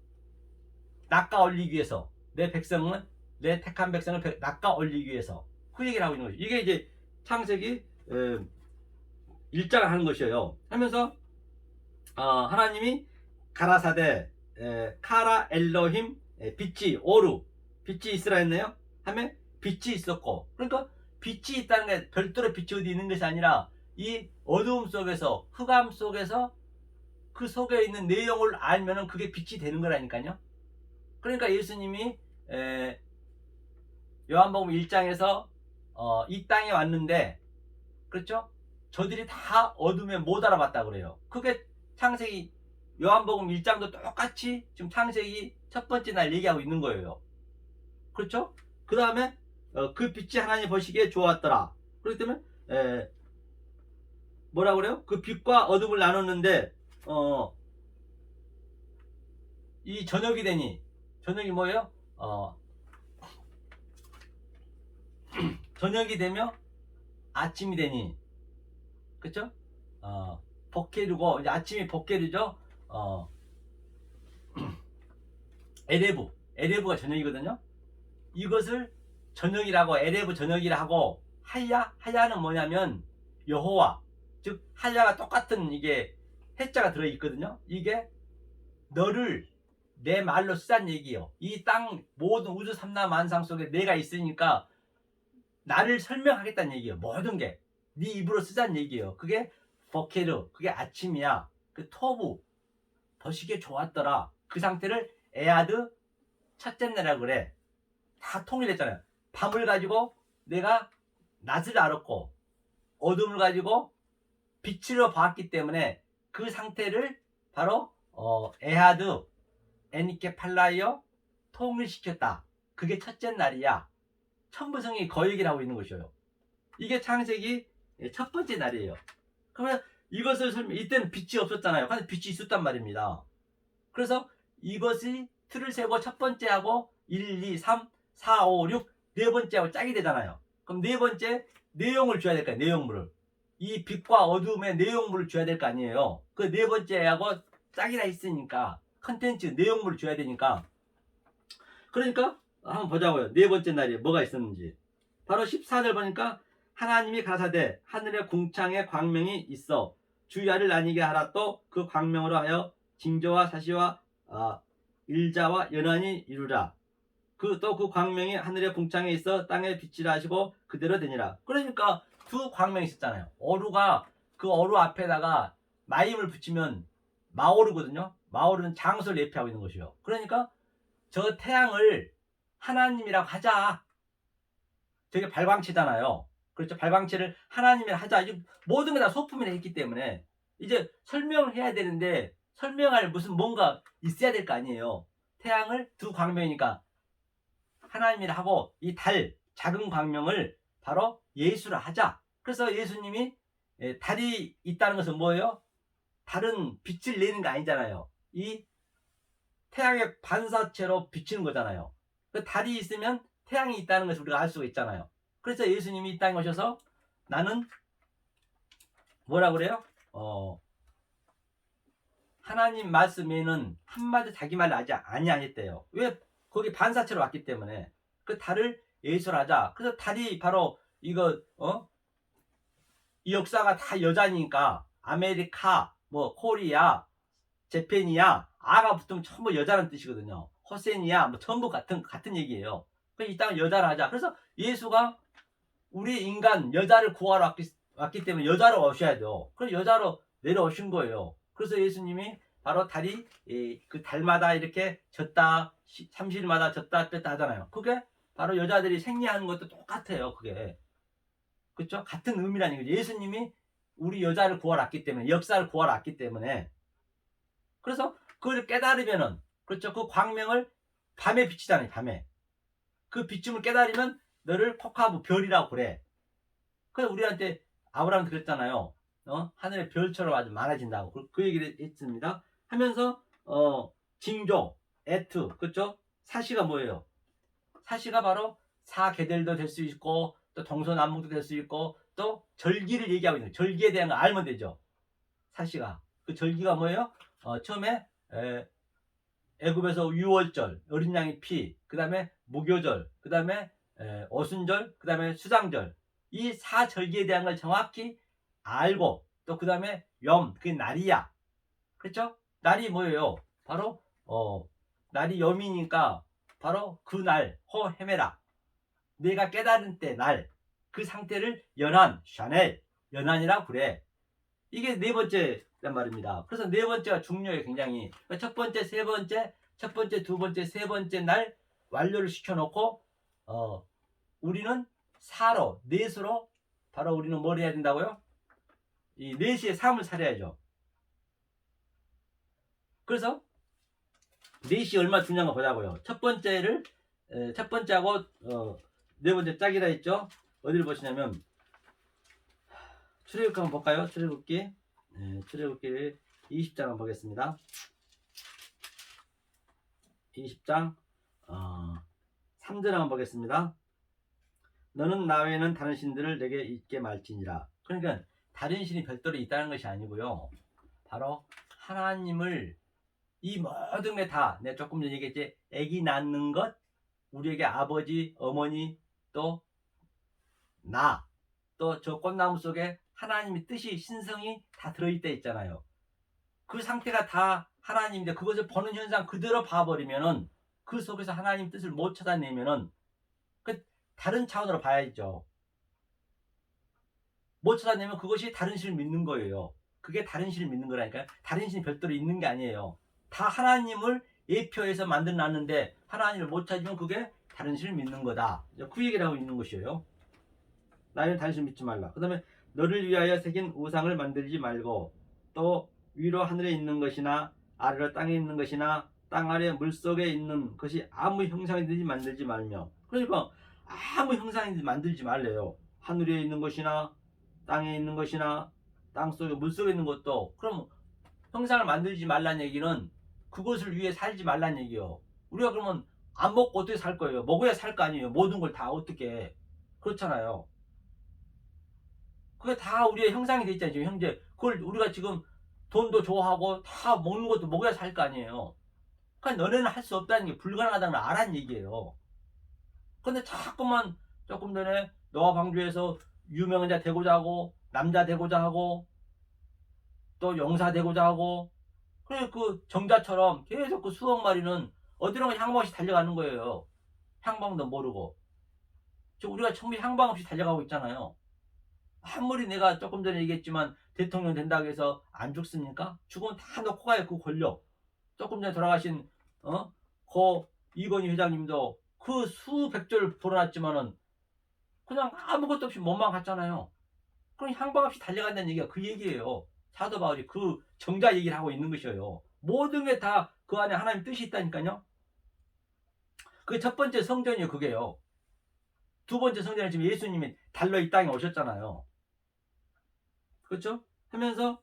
낚아 올리기 위해서. 내 택한 백성을 낚아 올리기 위해서. 그 얘기를 하고 있는 거죠. 이게 이제 창세기 1장을 하는 것이에요. 하면서 하나님이 가라사대 카라 엘로힘 빛이 오루, 빛이 있으라 했네요. 하면 빛이 있었고, 그러니까 빛이 있다는 게 별도로 빛이 어디 있는 것이 아니라 이 어두움 속에서, 흑암 속에서 그 속에 있는 내용을 알면은 그게 빛이 되는 거라니까요. 그러니까 예수님이 요한복음 1장에서 이 땅에 왔는데, 그렇죠? 저들이 다 어둠에 못 알아봤다 그래요. 그게 창세기 요한복음 1장도 똑같이 지금 창세기 첫 번째 날 얘기하고 있는 거예요. 그렇죠? 그 다음에 그 빛이 하나님 보시기에 좋았더라. 그렇기 때문에 뭐라 그래요? 그 빛과 어둠을 나눴는데 이 저녁이 되니, 저녁이 뭐예요? 저녁이 되며 아침이 되니, 그쵸? 복회르고, 이제 아침이 복회르죠? 에레브가 저녁이거든요. 이것을 저녁이라고, 에레브 저녁이라 하고, 하야는 뭐냐면 여호와, 즉 하야가 똑같은 이게 해자가 들어있거든요. 이게 너를 내 말로 쓰자는 얘기예요. 이 땅 모든 우주 삼라만상 속에 내가 있으니까 나를 설명하겠다는 얘기예요. 모든 게 네 입으로 쓰자는 얘기예요. 그게 버케르, 그게 아침이야. 그 토부, 더시게 좋았더라. 그 상태를 에아드 첫째 날이라고 그래. 다 통일했잖아요. 밤을 가지고 내가 낮을 알았고 어둠을 가지고 빛으로 봤기 때문에 그 상태를 바로 에하드 에니케 팔라이어 통일시켰다. 그게 첫째 날이야. 천부성이 그 얘기를 하고 있는 것이에요. 이게 창세기 첫 번째 날이에요. 그러면 이것을 이때는 빛이 없었잖아요. 근데 빛이 있었단 말입니다. 그래서 이것이 틀을 세고 첫 번째하고 1, 2, 3, 4, 5, 6 네 번째하고 짝이 되잖아요. 그럼 네 번째 내용을 줘야 될까요? 내용물을. 이 빛과 어둠의 내용물을 줘야 될 거 아니에요. 그 네 번째하고 짝이라 있으니까 컨텐츠 내용물을 줘야 되니까. 그러니까 한번 보자고요. 네 번째 날에 뭐가 있었는지. 바로 14절 보니까 하나님이 가라사대 하늘의 궁창에 광명이 있어 주야를 나뉘게 하라. 또 그 광명으로 하여 징조와 사시와 일자와 연한이 이루라. 또 그 광명이 하늘의 궁창에 있어 땅에 빛이라 하시고 그대로 되니라. 그러니까 두 광명이 있었잖아요. 어루가 그 어루 앞에다가 마임을 붙이면 마오르거든요. 마오르는 장소를 예표하고 있는 것이요. 그러니까 저 태양을 하나님이라고 하자. 저게 발광체잖아요. 그렇죠. 발광체를 하나님이라 하자. 모든 게 다 소품이라 했기 때문에 이제 설명을 해야 되는데 설명할 무슨 뭔가 있어야 될 거 아니에요. 태양을 두 광명이니까 하나님이라 하고 이 달 작은 광명을 바로 예수라 하자. 그래서 예수님이 달이 있다는 것은 뭐예요? 달은 빛을 내는 거 아니잖아요. 이 태양의 반사체로 비치는 거잖아요. 그 달이 있으면 태양이 있다는 것을 우리가 알 수가 있잖아요. 그래서 예수님이 이 땅에 오셔서 나는 뭐라 그래요? 하나님 말씀에는 한마디 자기 말을 하지 아니했대요. 왜? 거기 반사체로 왔기 때문에. 그 달을 예수라 하자. 그래서 달이 바로 이거 이 역사가 다 여자니까 아메리카, 뭐 코리아, 제페니아, 아가 붙으면 전부 여자라는 뜻이거든요. 호세니아, 뭐 전부 같은 얘기예요. 그래서 이 땅을 여자로 하자. 그래서 예수가 우리 인간 여자를 구하러 왔기 때문에 여자로 오셔야 돼요. 그래서 여자로 내려오신 거예요. 그래서 예수님이 바로 달이 그 달마다 이렇게 졌다, 30일마다 졌다 뺐다 하잖아요. 그게 바로 여자들이 생리하는 것도 똑같아요. 그게. 그렇죠? 같은 의미라는 거죠. 예수님이 우리 여자를 구하러 왔기 때문에, 역사를 구하러 왔기 때문에. 그래서 그걸 깨달으면은, 그렇죠? 그 광명을 밤에 비치잖아요. 밤에. 그 비춤을 깨달으면 너를 코카브 별이라고 그래. 그래서 우리한테 아브라함 그랬잖아요. 하늘의 별처럼 아주 많아진다고 그 얘기를 했습니다. 하면서 징조, 에투, 그렇죠? 사시가 뭐예요? 사시가 바로 사계절도 될 수 있고 또 동서남북도 될 수 있고 또 절기를 얘기하고 있는 거예요. 절기에 대한 거 알면 되죠. 사시가 그 절기가 뭐예요? 처음에 애굽에서 유월절, 어린 양의 피, 그 다음에 무교절, 그 다음에 어순절, 그 다음에 수장절. 이 사절기에 대한 걸 정확히 알고 또 그 다음에 그게 날이야. 그렇죠? 날이 뭐예요? 바로 날이 염이니까 바로 그 날, 헤메라. 내가 깨달은 때 날, 그 상태를 연한, 샤넬, 연한이라고 그래. 이게 네 번째란 말입니다. 그래서 네 번째가 중요해요, 굉장히. 첫 번째, 세 번째, 첫 번째, 두 번째, 세 번째 날 완료를 시켜놓고, 우리는 사로, 넷으로, 바로 우리는 뭘 해야 된다고요? 이 넷시의 삶을 살아야죠. 그래서 넷이 얼마 중요한 거 보자고요. 첫 번째하고 네 번째 짝이라 했죠. 어디를 보시냐면 출애굽기 한번 볼까요? 출애굽기 출애굽기 20장 한번 보겠습니다. 20장 3절 한번 보겠습니다. 너는 나 외에는 다른 신들을 내게 있게 말지니라. 그러니까 다른 신이 별도로 있다는 것이 아니고요. 바로 하나님을 이 모든 게 다 내가 조금 전에 얘기했지. 아기 낳는 것, 우리에게 아버지, 어머니, 또 나, 또 저 꽃나무 속에 하나님의 뜻이 신성이 다 들어있다 있잖아요. 그 상태가 다 하나님인데 그것을 보는 현상 그대로 봐버리면은 그 속에서 하나님 뜻을 못 찾아내면은 그 다른 차원으로 봐야죠. 못 찾아내면 그것이 다른 신을 믿는 거예요. 그게 다른 신을 믿는 거라니까요. 다른 신이 별도로 있는 게 아니에요. 다 하나님을 예표해서 만들어놨는데 하나님을 못 찾으면 그게 다른 신을 믿는 거다. 그 얘기를 하고 있는 것이에요. 나는 다른 신 믿지 말라. 그 다음에 너를 위하여 새긴 우상을 만들지 말고 또 위로 하늘에 있는 것이나 아래로 땅에 있는 것이나 땅 아래 물속에 있는 것이 아무 형상이든지 만들지 말며. 그러니까 아무 형상이든지 만들지 말래요. 하늘에 있는 것이나 땅에 있는 것이나 땅속에 물속에 있는 것도. 그럼 형상을 만들지 말라는 얘기는 그것을 위해 살지 말라는 얘기요. 우리가 그러면 안 먹고 어떻게 살 거예요? 먹어야 살 거 아니에요. 모든 걸 다 어떻게. 그렇잖아요. 그게 다 우리의 형상이 돼 있잖아요. 지금 현재 그걸 우리가 지금 돈도 좋아하고 다 먹는 것도 먹어야 살 거 아니에요. 그러니까 너네는 할 수 없다는 게 불가능하다는 걸 알았는 얘기예요. 근데 자꾸만 조금 전에 노아 방주에서 유명한 자 되고자 하고 남자 되고자 하고 또 용사 되고자 하고 그래 그 정자처럼 계속 그 수억 마리는 어디론가 향방 없이 달려가는 거예요. 향방도 모르고. 지금 우리가 전부 향방 없이 달려가고 있잖아요. 아무리 내가 조금 전에 얘기했지만 대통령 된다고 해서 안 죽습니까? 죽으면 다 놓고 가요. 그 권력. 조금 전에 돌아가신 고 이건희 회장님도 그 수백조를 벌어놨지만은 그냥 아무것도 없이 몸만 갔잖아요. 그럼 향방 없이 달려간다는 얘기가 그 얘기예요. 사도 바울이 그 정자 얘기를 하고 있는 것이에요. 모든 게 다 그 안에 하나님 뜻이 있다니까요. 그게 첫 번째 성전이에요. 그게요. 두 번째 성전은 지금 예수님이 달러 이 땅에 오셨잖아요. 그렇죠? 하면서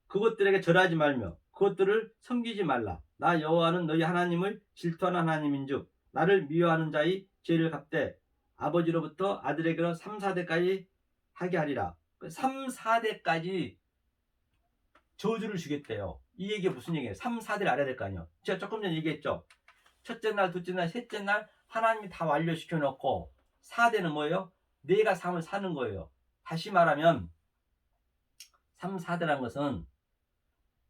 그것들에게 절하지 말며 그것들을 섬기지 말라. 나 여호와는 너희 하나님을 질투하는 하나님인즉 나를 미워하는 자의 죄를 갚되 아버지로부터 아들에게로 3, 4대까지 하게 하리라. 3, 4대까지 저주를 주겠대요. 이 얘기가 무슨 얘기예요? 3, 4대를 알아야 될 거 아니에요. 제가 조금 전에 얘기했죠. 첫째 날, 둘째 날, 셋째 날 하나님이 다 완료시켜 놓고 4대는 뭐예요? 내가 삶을 사는 거예요. 다시 말하면 3, 4대란 것은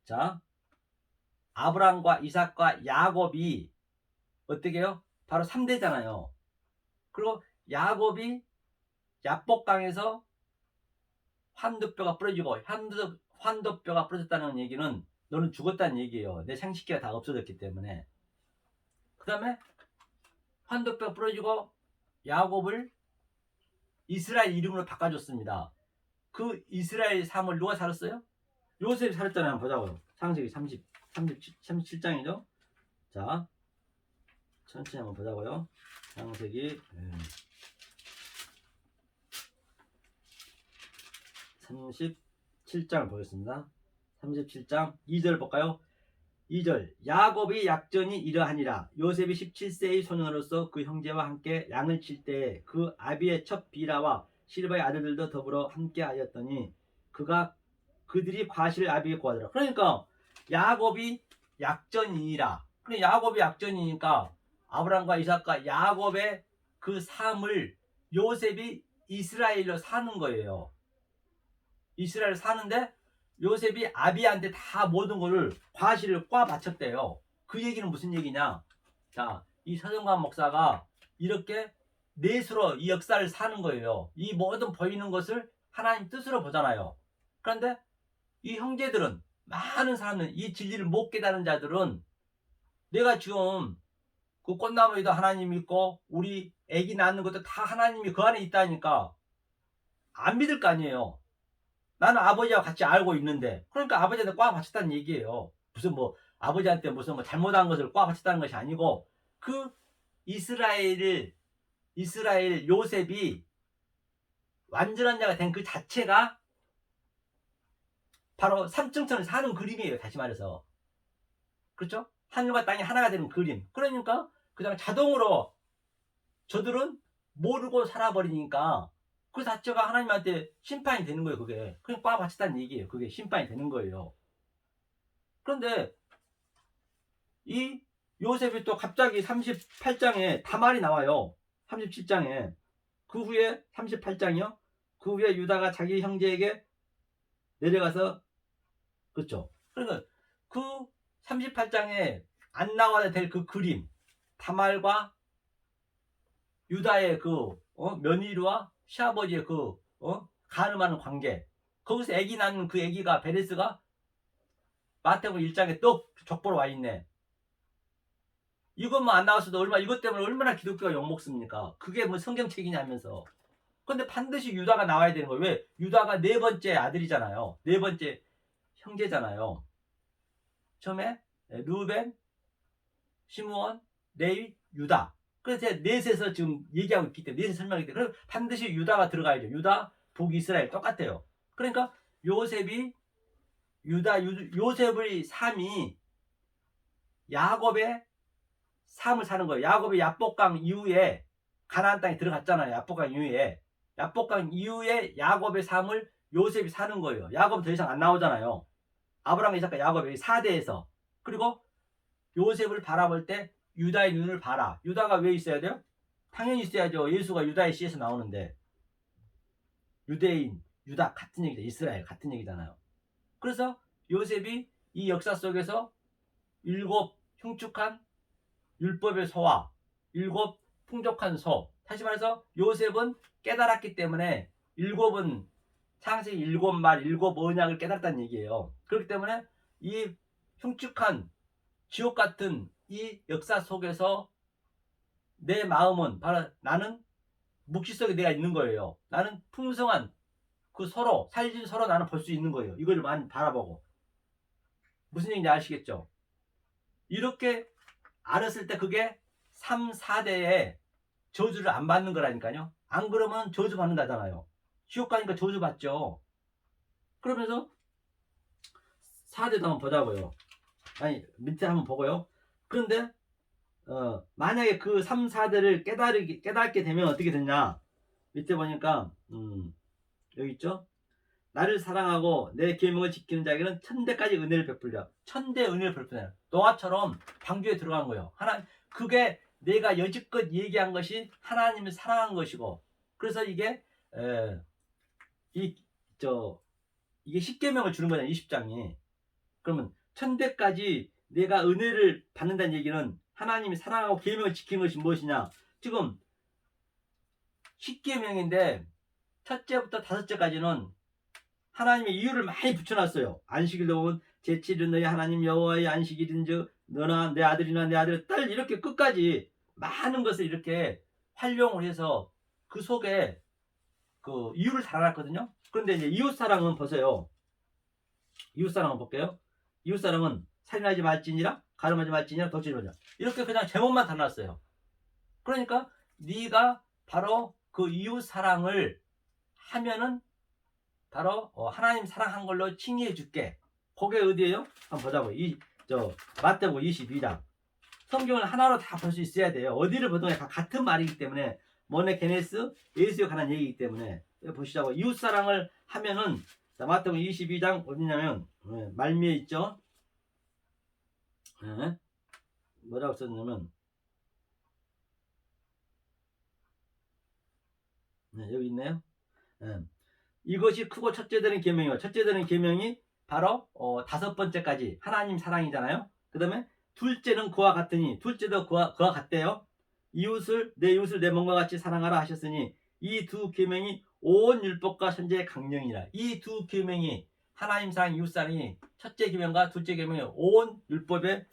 자 아브라함과 이삭과 야곱이 어떻게 해요? 바로 3대잖아요. 그리고 야곱이 야복강에서 환도뼈가 부러지고 환도뼈가 부러졌다는 얘기는 너는 죽었다는 얘기예요. 내 생식기가 다 없어졌기 때문에. 그 다음에 환도뼈가 부러지고 야곱을 이스라엘 이름으로 바꿔줬습니다. 그 이스라엘 삶을 누가 살았어요? 요셉이 살았잖아요. 한번 보자고요. 창세기 37장이죠. 자, 천천히 한번 보자고요. 창세기 37장을 보겠습니다. 37장 2절 볼까요? 2절 야곱이 약전이 이러하니라. 요셉이 17세의 소년으로서 그 형제와 함께 양을 칠 때에 그 아비의 첫 비라와 실바의 아들들도 더불어 함께 하였더니 그들이 과실을 아비에게 구하더라. 그러니까 야곱이 약전이니라. 그래 야곱이 약전이니까 아브라함과 이삭과 야곱의 그 삶을 요셉이 이스라엘로 사는 거예요. 이스라엘 사는데 요셉이 아비한테 다 모든 거를 과실을 꽉 바쳤대요. 그 얘기는 무슨 얘기냐? 자, 이 서정관 목사가 이렇게 넷으로 이 역사를 사는 거예요. 이 모든 보이는 것을 하나님 뜻으로 보잖아요. 그런데 이 형제들은 많은 사람들 이 진리를 못 깨달은 자들은 내가 지금 그 꽃나무에도 하나님 있고 우리 애기 낳는 것도 다 하나님이 그 안에 있다니까 안 믿을 거 아니에요. 나는 아버지와 같이 알고 있는데 그러니까 아버지한테 꽉 바쳤다는 얘기예요. 무슨 뭐 아버지한테 무슨 뭐 잘못한 것을 꽈바쳤다는 것이 아니고 그 이스라엘 요셉이 완전한 자가 된 그 자체가 바로 삼층천을 사는 그림이에요. 다시 말해서. 그렇죠? 하늘과 땅이 하나가 되는 그림. 그러니까 그냥 자동으로 저들은 모르고 살아버리니까 그 자체가 하나님한테 심판이 되는 거예요. 그게 그냥 꽉 바쳤다는 얘기예요. 그게 심판이 되는 거예요. 그런데 이 요셉이 또 갑자기 38장에 다말이 나와요. 37장에. 그 후에 38장이요. 그 후에 유다가 자기 형제에게 내려가서 그렇죠. 그러니까 그 38장에 안 나와야 될 그 그림, 다말과 유다의 그 며느리와 시아버지의 그 가늠하는 관계. 거기서 아기 낳는 그 아기가 베레스가 마태복음 1장에 또 족보로 와 있네. 이것만 안 나왔어도 이것 때문에 얼마나 기독교가 욕먹습니까? 그게 뭐 성경책이냐면서. 근데 반드시 유다가 나와야 되는 거예요. 왜? 유다가 네 번째 아들이잖아요. 네 번째 형제잖아요. 처음에 루벤, 시므온, 레위, 유다. 그래서 제가 넷에서 지금 얘기하고 있기 때문에 넷에서 설명하기 때문에 그럼 반드시 유다가 들어가야죠. 유다, 북이스라엘 똑같아요. 그러니까 요셉이 요셉의 삶이 야곱의 삶을 사는 거예요. 야곱이 야복강 이후에 가나안 땅에 들어갔잖아요. 야복강 이후에 야곱의 삶을 요셉이 사는 거예요. 야곱은 더 이상 안 나오잖아요. 아브라함, 이삭과 야곱의 4대에서. 그리고 요셉을 바라볼 때 유다의 눈을 봐라. 유다가 왜 있어야 돼요? 당연히 있어야죠. 예수가 유다의 씨에서 나오는데. 유대인, 유다 같은 얘기죠. 이스라엘 같은 얘기잖아요. 그래서 요셉이 이 역사 속에서 7 흉측한 율법의 소와 7 풍족한 소. 다시 말해서 요셉은 깨달았기 때문에 7은 창세기 7말 7 언약을 깨달았다는 얘기예요. 그렇기 때문에 이 흉측한 지옥 같은 이 역사 속에서 내 마음은 바로 나는 묵시 속에 내가 있는 거예요. 나는 풍성한 그 서로 살진 서로 나는 볼 수 있는 거예요. 이걸 많이 바라보고. 무슨 얘기인지 아시겠죠? 이렇게 알았을 때 그게 3, 4대에 저주를 안 받는 거라니까요. 안 그러면 저주 받는다잖아요. 지옥 가니까 저주 받죠. 그러면서 4대도 한번 보자고요. 아니 밑에 한번 보고요. 그런데 만약에 그 3, 4대를 깨닫게 되면 어떻게 되냐. 밑에 보니까 여기 있죠. 나를 사랑하고 내 계명을 지키는 자에게는 천대까지 은혜를 베풀려. 천대 은혜를 베풀려. 노아처럼 방주에 들어간 거예요. 그게 내가 여지껏 얘기한 것이 하나님을 사랑한 것이고, 그래서 이게 이게 십계명을 주는 거잖아요. 20장이. 그러면 천대까지 내가 은혜를 받는다는 얘기는 하나님이 사랑하고 계명을 지키는 것이 무엇이냐? 지금 십계명인데 첫째부터 5제까지는 하나님의 이유를 많이 붙여놨어요. 안식일로 온 제7일은 너희 하나님 여호와의 안식일인즉 너나 내 아들이나 내 아들의 딸 이렇게 끝까지 많은 것을 이렇게 활용을 해서 그 속에 그 이유를 달아놨거든요. 그런데 이제 이웃사랑은 보세요. 이웃사랑은 볼게요. 이웃사랑은 살인하지 말지니라 가늠하지 말지니라 덕질하지 말지니라 이렇게 그냥 제목만 달아놨어요. 그러니까 네가 바로 그 이웃사랑을 하면은 바로 하나님 사랑한 걸로 칭의해 줄게. 그게 어디예요? 한번 보자고. 마태복음 22장. 성경을 하나로 다 볼 수 있어야 돼요. 어디를 보든 다 같은 말이기 때문에 모네게네스 예수에 관한 얘기이기 때문에 보시자고. 이웃사랑을 하면은 마태복음 22장 어디냐면 말미에 있죠. 뭐라고 썼냐면 여기 있네요. 이것이 크고 첫째 되는 계명이요. 첫째 되는 계명이 바로 5번째까지 하나님 사랑이잖아요. 그 다음에 둘째는 그와 같으니 둘째도 그와 같대요. 내 이웃을 내 몸과 같이 사랑하라 하셨으니 이 두 계명이 온 율법과 선지의 강령이라. 이 두 계명이 하나님 사랑 이웃 사랑이 첫째 계명과 둘째 계명이 온 율법의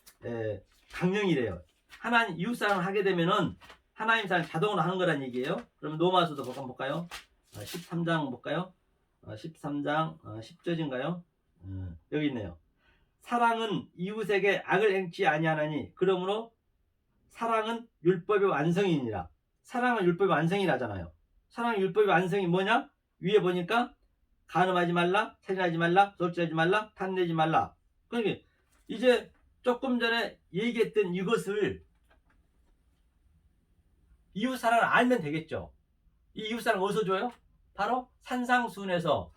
강령이래요. 하나님 이웃 사랑을 하게 되면은 하나님 사랑 자동으로 하는 거란 얘기예요. 그러면 로마서도 한번 볼까요? 13장 볼까요? 13장 10절인가요? 여기 있네요. 사랑은 이웃에게 악을 행치 아니하나니 그러므로 사랑은 율법의 완성이니라. 사랑은 율법의 완성이라잖아요. 사랑은 율법의 완성이 뭐냐? 위에 보니까 간음하지 말라, 살인하지 말라, 도둑질하지 말라, 탐내지 말라. 그러니까 이제 조금 전에 얘기했던 이것을 이웃사랑을 알면 되겠죠. 이 이웃사랑 어디서 줘요? 바로 산상수훈에서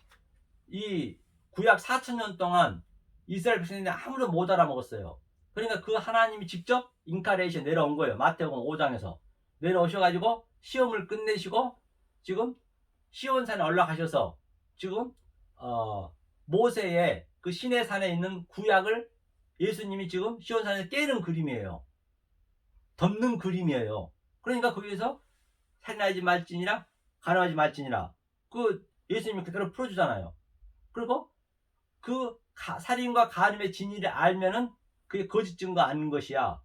이 구약 4,000년 동안 이스라엘 백성들이 아무도 못 알아먹었어요. 그러니까 그 하나님이 직접 인카레이션 내려온 거예요. 마태복음 5장에서 내려오셔가지고 시험을 끝내시고 지금 시온산에 올라가셔서 지금 모세의 그 시내산에 있는 구약을 예수님이 지금 시온산에 깨는 그림이에요. 덮는 그림이에요. 그러니까 거기서 살인하지 말지니라, 간음하지 말지니라, 그 예수님이 그대로 풀어주잖아요. 그리고 그 살인과 간음의 진위를 알면은 그게 거짓 증거 아닌 것이야.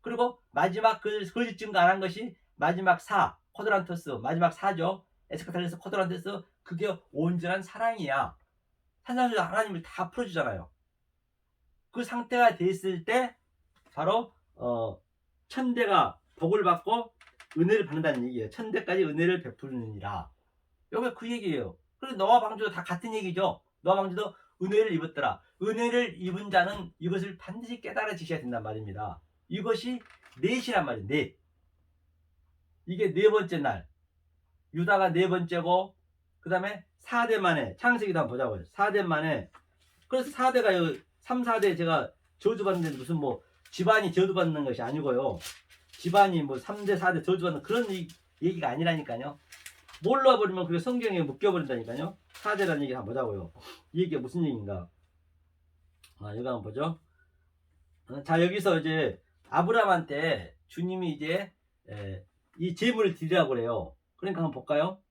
그리고 마지막 그 거짓 증거 안 한 것이 마지막 코드란토스 마지막 4죠. 에스카탈레스 코드란토스, 그게 온전한 사랑이야. 산상수훈 하나님을 다 풀어주잖아요. 그 상태가 됐을 때 바로 천대가 복을 받고 은혜를 받는다는 얘기예요. 천대까지 은혜를 베푸느니라. 여기가 그 얘기예요. 그리고 노아 방주도 다 같은 얘기죠. 노아 방주도 은혜를 입었더라. 은혜를 입은 자는 이것을 반드시 깨달아 지셔야 된단 말입니다. 이것이 넷이란 말이에요. 넷. 이게 네 번째 날. 유다가 네 번째고, 그 다음에 4대 만에, 창세기도 한번 보자고요. 4대 만에. 그래서 4대가 3, 4대 제가 저주받는 데 무슨 뭐 집안이 저주받는 것이 아니고요. 집안이 뭐 3대, 4대 저주받는 그런 얘기가 아니라니까요. 몰라버리면 그게 성경에 묶여버린다니까요. 4대라는 얘기 한번 보자고요. 이 얘기가 무슨 얘기인가. 여기 한번 보죠. 자, 여기서 이제 아브라함한테 주님이 이제 이 제물을 드리라고 그래요. 그러니까 한번 볼까요?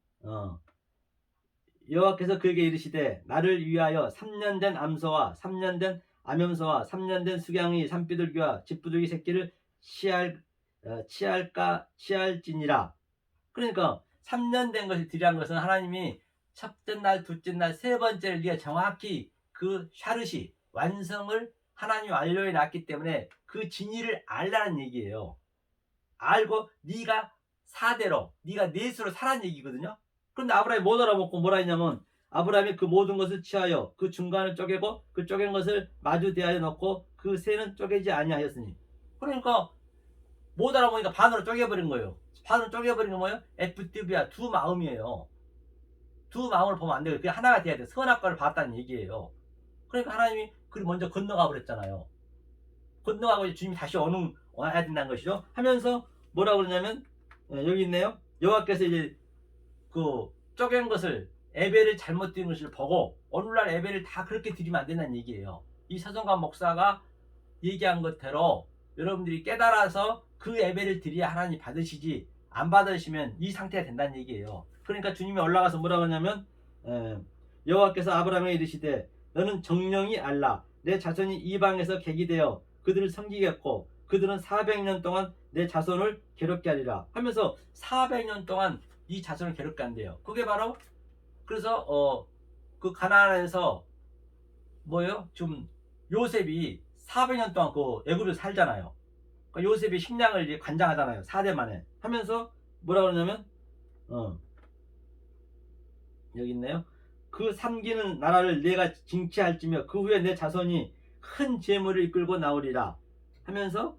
여호와께서 그에게 이르시되 나를 위하여 3년 된 암소와 3년 된 암염소와 3년 된 수경이 산비둘기와 집부들기 새끼를 취할지니라. 그러니까 3년 된 것을 드리라는 것은 하나님이 첫째 날, 둘째 날, 세 번째를 네가 정확히 그 샤르시 완성을 하나님이 완료해 놨기 때문에 그 진리를 알라는 얘기예요. 알고 네가 4대로, 네가 넷으로 살라는 얘기거든요. 그런데 아브라함이 못 알아먹고 뭐라 했냐면, 아브라함이 그 모든 것을 취하여 그 중간을 쪼개고 그 쪼갠 것을 마주 대하여 놓고 그 새는 쪼개지 아니하였으니. 그러니까 못 알아보니까 반으로 쪼개버린 거예요. 반으로 쪼개버린 건 뭐예요? FTV야, 두 마음이에요. 두 마음을 보면 안 돼요. 그게 하나가 돼야 돼. 선악과를 봤다는 얘기예요. 그러니까 하나님이 그걸 먼저 건너가 버렸잖아요. 건너가고 주님이 다시 와야 된다는 것이죠. 하면서 뭐라고 그러냐면, 여기 있네요. 여호와께서 이제 그 쪼갠 것을, 에벨을 잘못 드린 것을 보고 오늘날 에벨을 다 그렇게 드리면 안 된다는 얘기예요. 이 서정관 목사가 얘기한 것대로 여러분들이 깨달아서 그 에벨을 드려야 하나님 받으시지, 안 받으시면 이 상태가 된다는 얘기예요. 그러니까 주님이 올라가서 뭐라고 하냐면, 여호와께서 아브라함에게 이르시되 너는 정령이 알라. 내 자손이 이방에서 객이 되어 그들을 섬기겠고 그들은 400년 동안 내 자손을 괴롭게 하리라 하면서 400년 동안 이 자손을 괴롭게 한대요. 그게 바로, 그래서 그 가나안에서 뭐예요? 좀 요셉이 400년 동안 그 애굽에서 살잖아요. 그러니까 요셉이 식량을 이제 관장하잖아요. 4대 만에 하면서 뭐라 그러냐면, 여기 있네요. 그 삼기는 나라를 내가 징치할지며 그 후에 내 자손이 큰 재물을 이끌고 나오리라 하면서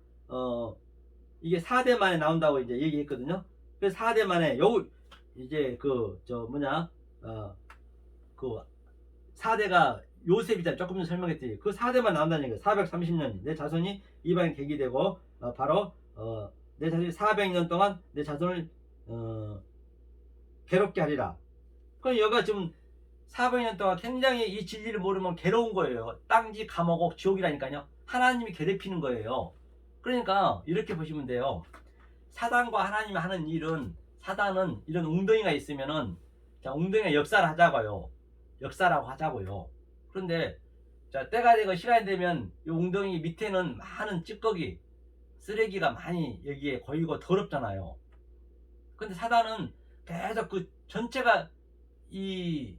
이게 4대 만에 나온다고 이제 얘기했거든요. 그래서 4대 만에 이제 그 4대가 요셉이잖아요. 조금 전 설명했더니 그 4대만 나온다는 얘기예요. 430년 내 자손이 이방에 객이 되고 바로 내 자손이 400년 동안 내 자손을 괴롭게 하리라. 그럼 여기가 지금 400년 동안 굉장히 이 진리를 모르면 괴로운 거예요. 땅지 감옥 지옥이라니까요. 하나님이 괴롭히는 거예요. 그러니까 이렇게 보시면 돼요. 사단과 하나님이 하는 일은, 사단은 이런 웅덩이가 있으면은 자, 웅덩이가 역사를 하자고요. 역사라고 하자고요. 그런데 자, 때가 되고 시간이 되면 이 웅덩이 밑에는 많은 찌꺼기, 쓰레기가 많이 여기에 고이고 더럽잖아요. 근데 사단은 계속 그 전체가 이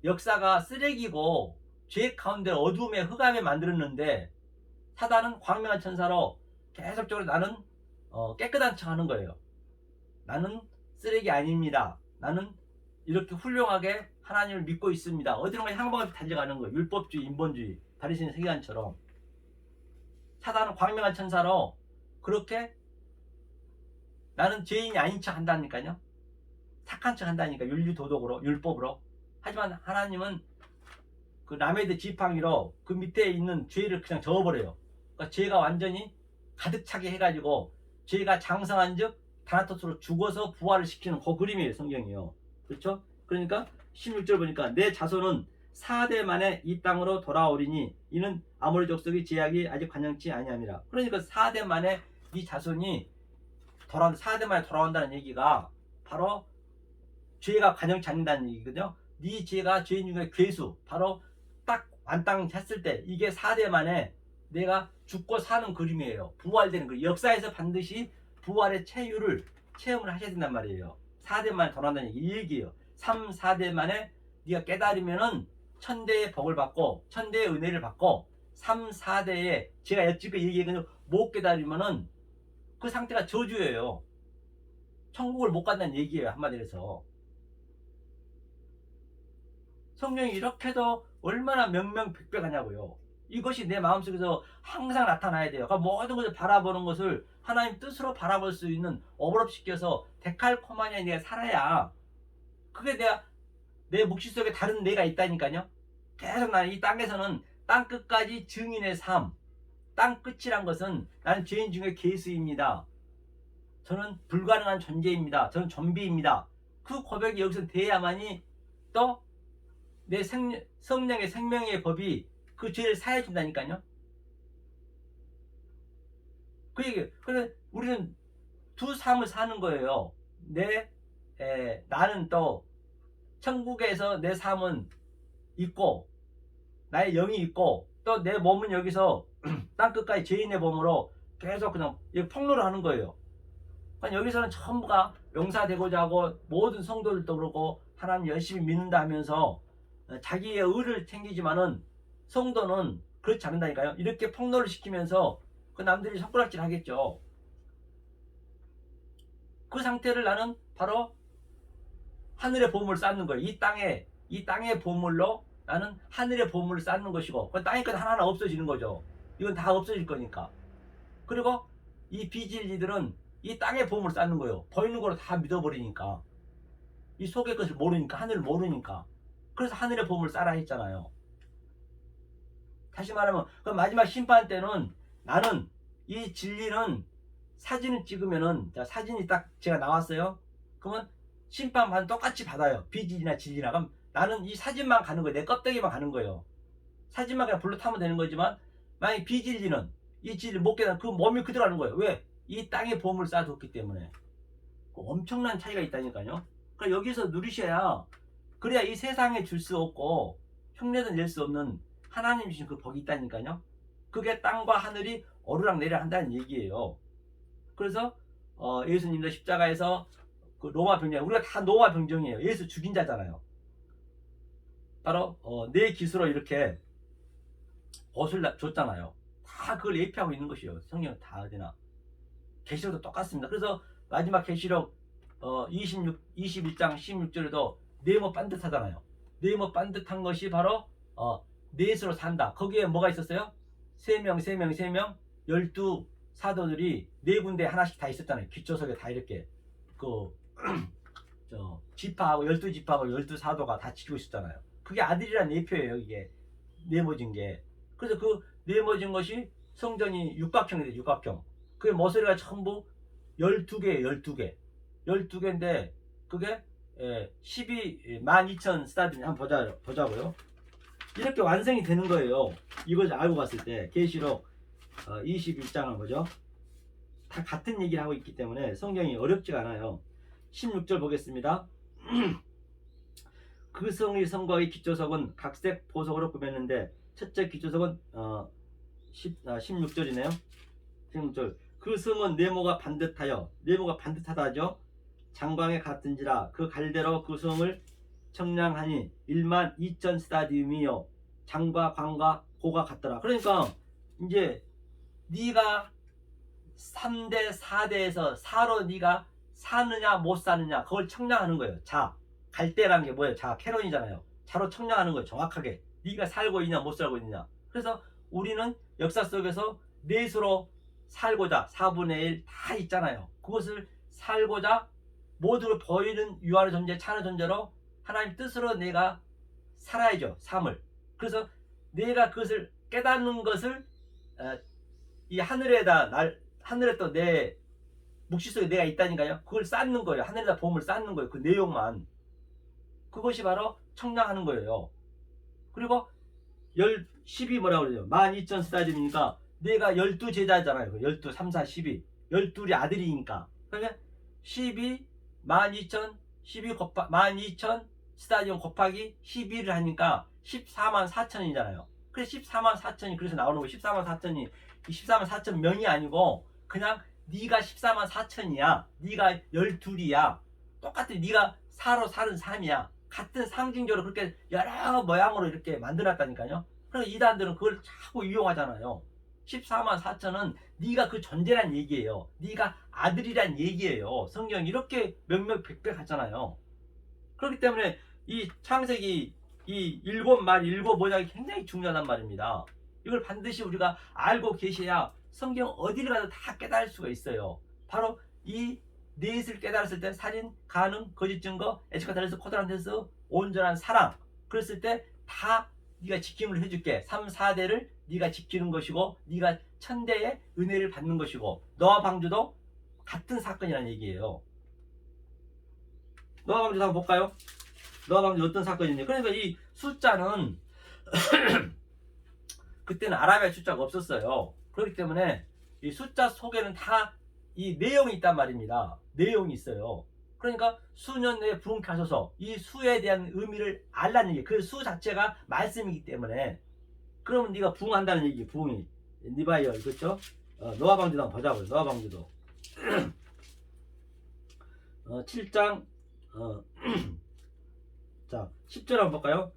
역사가 쓰레기고 죄 가운데 어둠의 흑암에 만들었는데 사단은 광명한 천사로 계속적으로 나는 깨끗한 척 하는 거예요. 나는 쓰레기 아닙니다. 나는 이렇게 훌륭하게 하나님을 믿고 있습니다. 어디론가 향방을 달려가는 거예요. 율법주의, 인본주의, 바리새인 세계관처럼. 사단은 광명한 천사로 그렇게 나는 죄인이 아닌 척 한다니까요. 착한 척 한다니까. 윤리도덕으로, 율법으로. 하지만 하나님은 그 라메드 지팡이로 그 밑에 있는 죄를 그냥 저어버려요. 그러니까 죄가 완전히 가득 차게 해가지고 죄가 장성한 즉 다나토스로 죽어서 부활을 시키는 그 그림이에요. 성경이요. 그렇죠? 그러니까 16절 보니까 내 자손은 4대 만에 이 땅으로 돌아오리니 이는 아모리 족속의 제약이 아직 관영치 아니함이라. 그러니까 4대 만에 이 자손이 4대 만에 돌아온다는 얘기가 바로 죄가 관영치 않는다는 얘기거든요. 네 죄가 죄인 중에 괴수, 바로 딱 완땅 했을 때 이게 4대 만에 내가 죽고 사는 그림이에요. 부활되는 그 역사에서 반드시 부활의 체험을 하셔야 된단 말이에요. 4대 만에 돌아온다는 얘기, 이 얘기예요. 3, 4대 만에 네가 깨달으면은 천대의 복을 받고 천대의 은혜를 받고 3, 4대에 제가 지금 얘기했거든요. 못 깨달으면은 그 상태가 저주예요. 천국을 못 간다는 얘기예요. 한마디로 해서. 성령이 이렇게도 얼마나 명명백백하냐고요. 이것이 내 마음속에서 항상 나타나야 돼요. 그러니까 모든 것을 바라보는 것을 하나님 뜻으로 바라볼 수 있는 어브럽시켜서 데칼코마니아 내가 살아야 그게 내 묵시 속에 다른 내가 있다니까요. 계속 나는 이 땅에서는 땅 끝까지 증인의 삶, 땅 끝이란 것은 나는 죄인 중에 괴수입니다. 저는 불가능한 존재입니다. 저는 좀비입니다. 그 고백이 여기서 돼야만이 또 내 성령의 생명의 법이 그 죄를 사해준다니까요. 그 얘기. 그래 우리는 두 삶을 사는 거예요. 나는 또 천국에서 내 삶은 있고 나의 영이 있고 또 내 몸은 여기서 땅 끝까지 죄인의 몸으로 계속 그냥 폭로를 하는 거예요. 그러니까 여기서는 전부가 용사되고자 하고 모든 성도들도 그렇고 하나님 열심히 믿는다 하면서 자기의 의를 챙기지만은 성도는 그렇지 않는다니까요. 이렇게 폭로를 시키면서 그 남들이 손가락질 하겠죠. 그 상태를 나는 바로 하늘의 보물을 쌓는 거예요. 이 땅의 보물로 나는 하늘의 보물을 쌓는 것이고, 그 땅의 것 하나하나 없어지는 거죠. 이건 다 없어질 거니까. 그리고 이 비진리들은 이 땅의 보물을 쌓는 거예요. 보이는 거로 다 믿어버리니까. 이 속의 것을 모르니까, 하늘을 모르니까. 그래서 하늘의 보물을 쌓아 했잖아요. 다시 말하면 그 마지막 심판 때는 나는 이 진리는 사진을 찍으면은, 자, 사진이 딱 제가 나왔어요. 그러면 심판만 똑같이 받아요. 비진리나 진리나. 그럼 나는 이 사진만 가는 거예요. 내 껍데기만 가는 거예요. 사진만 그냥 불러 타면 되는 거지만 만약 비진리는 이 진리를 못 깨달은 그 몸이 그대로 가는 거예요. 왜? 이 땅에 보물을 쌓아뒀기 때문에. 엄청난 차이가 있다니까요. 그러니까 여기서 누리셔야, 그래야 이 세상에 줄 수 없고 흉내도 낼 수 없는 하나님 주신 그 복이 있다니까요. 그게 땅과 하늘이 오르락내리락 한다는 얘기예요. 그래서 예수님도 십자가에서 그 로마 병정, 우리가 다 로마 병정이에요. 예수 죽인 자잖아요. 바로 내 기수로 이렇게 옷을 줬잖아요. 다 그걸 예표하고 있는 것이에요. 성경 다 어디나. 계시록도 똑같습니다. 그래서 마지막 계시록 21장 16절에도 네모 반듯하잖아요. 네모 반듯한 것이 바로 넷으로 산다. 거기에 뭐가 있었어요? 3명 12 사도들이 네 군데 하나씩 다 있었잖아요. 기초석에 다 이렇게 그 지파하고 12지파하고 12사도가 다 지키고 있었잖아요. 그게 아들이라는 예표예요. 이게 네모진 게. 그래서 그 네모진 것이 성전이 육각형이 돼요. 육각형. 그게 모서리가 전부 12개예요. 12개인데 그게 12,000 스타디움 한번 보자고요. 이렇게 완성이 되는 거예요. 이걸 알고 봤을 때. 계시록 21장을 보죠. 다 같은 얘기를 하고 있기 때문에 성경이 어렵지가 않아요. 16절 보겠습니다. 그 성의 성곽의 기초석은 각색 보석으로 꾸몄는데 첫째 기초석은 16절이네요. 16절. 그 성은 네모가 반듯하다죠. 장광에 같은지라 그 갈대로 그 성을 청량하니 12,000 스타디움이요. 장과 관과 고가 같더라. 그러니까 이제 네가 3대 4대에서 4로 네가 사느냐 못 사느냐 그걸 청량하는 거예요. 자, 갈대라는 게 뭐예요? 자, 캐논이잖아요. 자로 청량하는 거예요. 정확하게 네가 살고 있냐 못 살고 있느냐. 그래서 우리는 역사 속에서 넷으로 살고자 4분의 1 다 있잖아요. 그것을 살고자 모두를 보이는 유한의 존재, 찬의 존재로 하나님 뜻으로 내가 살아야죠. 삶을. 그래서 내가 그것을 깨닫는 것을 이 하늘에다 하늘에 또 내 묵시 속에 내가 있다니까요. 그걸 쌓는 거예요. 하늘에다 보험을 쌓는 거예요. 그 내용만. 그것이 바로 청량하는 거예요. 그리고 12 뭐라고 그러죠? 12,000 스타디움이니까 내가 12제자잖아요. 12, 3, 4, 12. 12이 아들이니까. 그러면 12, 12,000, 12 12,000 스타디움 곱하기 12를 하니까 14만 4천이잖아요. 그래서 14만 4천이 그래서 나오는 거 14만 4천이 14만 4천 명이 아니고 그냥 네가 14만 4천이야. 네가 12이야. 똑같은 네가 4로 사는 3이야. 같은 상징적으로 그렇게 여러 모양으로 이렇게 만들었다니까요. 그래서 이단들은 그걸 자꾸 이용하잖아요. 14만 4천은 네가 그 존재란 얘기예요. 네가 아들이란 얘기예요. 성경이 이렇게 명명백백하잖아요. 그렇기 때문에 이 창세기 이 일곱 모양이 굉장히 중요하단 말입니다. 이걸 반드시 우리가 알고 계셔야 성경 어디를 가도 다 깨달을 수가 있어요. 바로 이 넷을 깨달았을 때 살인, 간음, 거짓 증거, 에스카탈레스, 코드란테스, 온전한 사랑 그랬을 때 다 네가 지킴을 해줄게. 3, 4대를 네가 지키는 것이고 네가 천대의 은혜를 받는 것이고 노아 방주도 같은 사건이라는 얘기예요. 노아 방주도 한번 볼까요? 노아 방주 어떤 사건이냐. 그러니까 이 숫자는 그때는 아라비아 숫자가 없었어요. 그렇기 때문에 이 숫자 속에는 다 이 내용이 있단 말입니다. 내용이 있어요. 그러니까 수년 내에 부흥케 하셔서 이 수에 대한 의미를 알라는 얘기. 그 수 자체가 말씀이기 때문에 그러면 네가 부흥한다는 얘기. 부흥이 니바이어 그렇죠? 노아 방주도 한번 보자고요. 노아 방주도 7장 자 10절 한번 볼까요?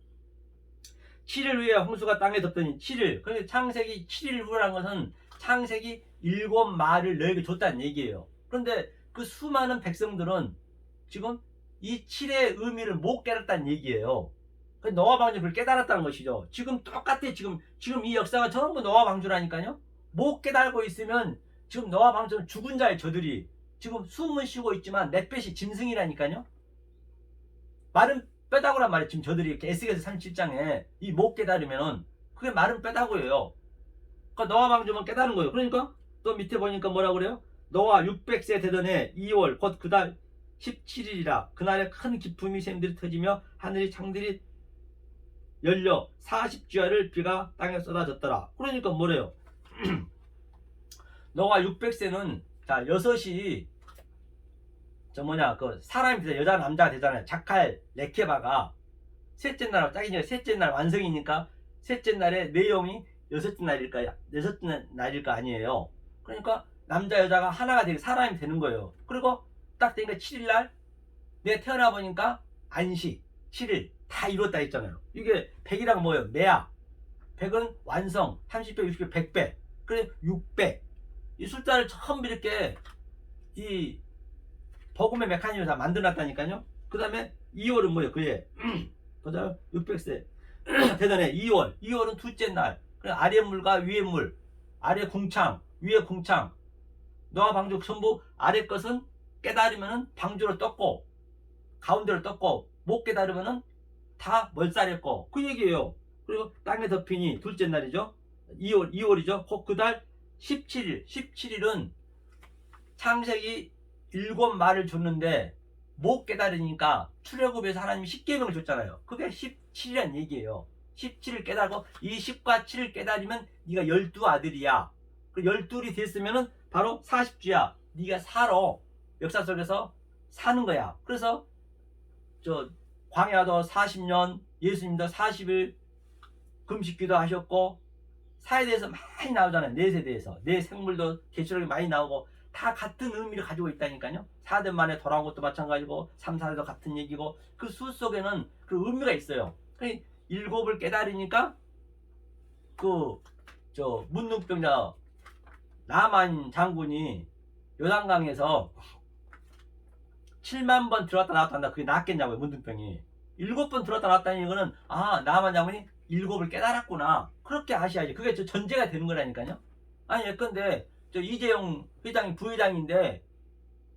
7일 후에 홍수가 땅에 덮더니 7일. 그러니까 창세기 7일 후라는 것은 창세기 7마를 너에게 줬다는 얘기예요. 그런데 그 수많은 백성들은 지금 이 7의 의미를 못 깨달았다는 얘기예요. 노아 방주 그걸 깨달았다는 것이죠. 지금 똑같아. 지금 이 역사가 전부 노아 방주라니까요. 못 깨달고 있으면 지금 노아 방주는 죽은 자의 저들이 지금 숨은 쉬고 있지만 넷뱃이 짐승이라니까요. 마른 뼈다구란 말이에요. 지금 저들이 이렇게 에스겔서 37장에 이 못 깨달으면은 그게 마른 뼈다구예요. 그러니까 노아 방주만 깨달은 거예요. 그러니까 또 밑에 보니까 뭐라고 그래요? 노아 600세 되던 해 2월 곧 그달 17일이라 그날에 큰 기품이 샘들이 터지며 하늘이 창들이 열려 40주야를 비가 땅에 쏟아졌더라. 그러니까 뭐래요? 노아 600세는 자 여섯이 그 사람이 되잖아요. 여자 남자가 되잖아요. 자칼 레케바가 셋째 날 딱이니까 셋째 날 완성이니까 셋째 날의 내용이 여섯째 날일까 아니에요. 그러니까 남자 여자가 하나가 되게 사람이 되는 거예요. 그리고 딱 되니까 7일날 내가 태어나 보니까 안식 7일 다 이뤘다 했잖아요. 이게 100이랑 뭐예요? 매야. 100은 완성 30배 60배 100배 그래 600 이 숫자를 처음 이렇게 이 복음의 메커니즘을 다 만들어놨다니까요. 그 다음에 2월은 뭐예요? 그에 보자요. 600세 되던 해 2월은 둘째 날. 아래 물과 위에 물, 아래 궁창, 위에 궁창. 노아 방주 전부 아래 것은 깨달으면은 방주로 떴고 가운데로 떴고 못 깨달으면은 다 멀살했고 그 얘기예요. 그리고 땅에 덮이니 둘째 날이죠. 2월이죠. 곧 그달 17일은 창세기 7말을 줬는데 못 깨달으니까 출애굽에서 하나님이 10계명을 줬잖아요. 그게 17이란 얘기예요. 17을 깨달고 이 10과 7을 깨달으면 네가 12아들이야. 그 12이 됐으면은 바로 40주야. 네가 살아. 역사 속에서 사는 거야. 그래서 저 광야도 40년, 예수님도 40일 금식기도 하셨고 사에 대해서 많이 나오잖아요. 넷에 대해서. 내 생물도 계시록에 많이 나오고 다 같은 의미를 가지고 있다니까요. 4대 만에 돌아온 것도 마찬가지고 3, 4대도 같은 얘기고 그 수 속에는 그 의미가 있어요. 7을 깨달으니까 그 저 문둥병자 남한 장군이 요단강에서 7만 번 들어왔다 나왔다 한다. 그게 낫겠냐고요. 문둥병이 7번 들어왔다 나왔다는 이거는 남한 장군이 7을 깨달았구나, 그렇게 아셔야지. 그게 저 전제가 되는 거라니까요. 아니 예컨대 저 이재용 회장이 부회장인데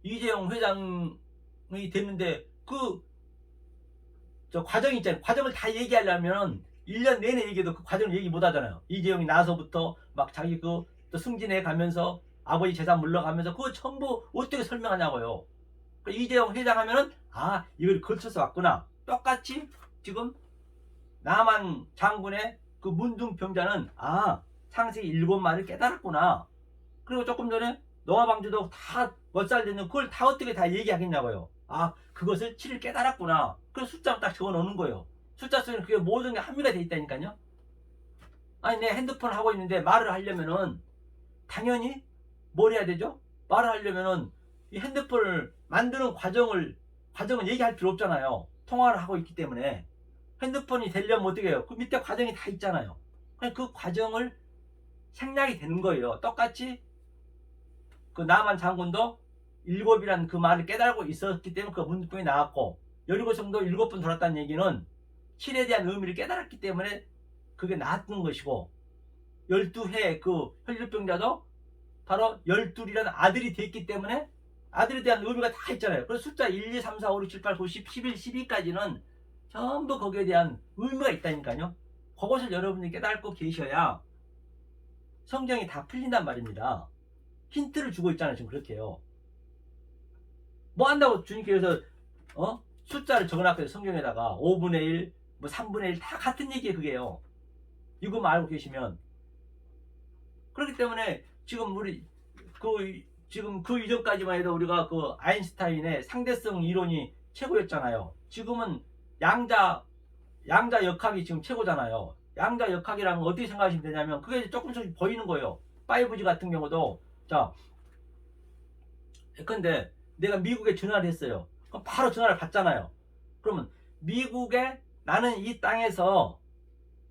이재용 회장이 됐는데 그 저 과정이 있잖아요. 과정을 다 얘기하려면 1년 내내 얘기해도 그 과정을 얘기 못 하잖아요. 이재용이 나서부터 막 자기 그 또 승진해 가면서 아버지 재산 물러가면서 그거 전부 어떻게 설명하냐고요. 그러니까 이재용 회장 하면은 이걸 걸쳐서 왔구나. 똑같이 지금 남한 장군의 그 문둥병자는 창세기 7마를 깨달았구나. 그리고 조금 전에 노아방주도 다 몇 살 됐는 그걸 다 어떻게 다 얘기하겠냐고요. 그것을 7을 깨달았구나. 그래서 숫자를 딱 적어 놓는 거예요. 숫자 속에는 그게 모든 게 함유가 돼 있다니까요. 아니 내 핸드폰 하고 있는데 말을 하려면은 당연히 뭘 해야 되죠? 말을 하려면은 이 핸드폰을 만드는 과정을 얘기할 필요 없잖아요. 통화를 하고 있기 때문에. 핸드폰이 되려면 어떻게 해요? 그 밑에 과정이 다 있잖아요. 그 과정을 생략이 되는 거예요. 똑같이 그 남한 장군도 7이라는 그 말을 깨달고 있었기 때문에 그 문둥병이 나왔고, 17성도 7번 돌았다는 얘기는 7에 대한 의미를 깨달았기 때문에 그게 나왔던 것이고, 12해 그 혈류병자도 바로 12이라는 아들이 됐기 때문에 아들에 대한 의미가 다 있잖아요. 그래서 숫자 1, 2, 3, 4, 5, 6, 7, 8, 9, 10, 11, 12까지는 전부 거기에 대한 의미가 있다니까요. 그것을 여러분이 깨닫고 계셔야 성경이 다 풀린단 말입니다. 힌트를 주고 있잖아요. 지금 그렇게요. 뭐 한다고 주님께서 숫자를 적어놨거든요. 성경에다가 5분의 1, 뭐 3분의 1 다 같은 얘기예요. 그게요. 이거만 알고 계시면. 그렇기 때문에 지금 우리 지금 그 이전까지만 해도 우리가 그 아인슈타인의 상대성 이론이 최고였잖아요. 지금은 양자 역학이 지금 최고잖아요. 양자 역학이라는 건 어떻게 생각하시면 되냐면 그게 조금씩 보이는 거예요. 5G 같은 경우도 근데 내가 미국에 전화를 했어요. 그럼 바로 전화를 받잖아요. 그러면 미국에 나는 이 땅에서,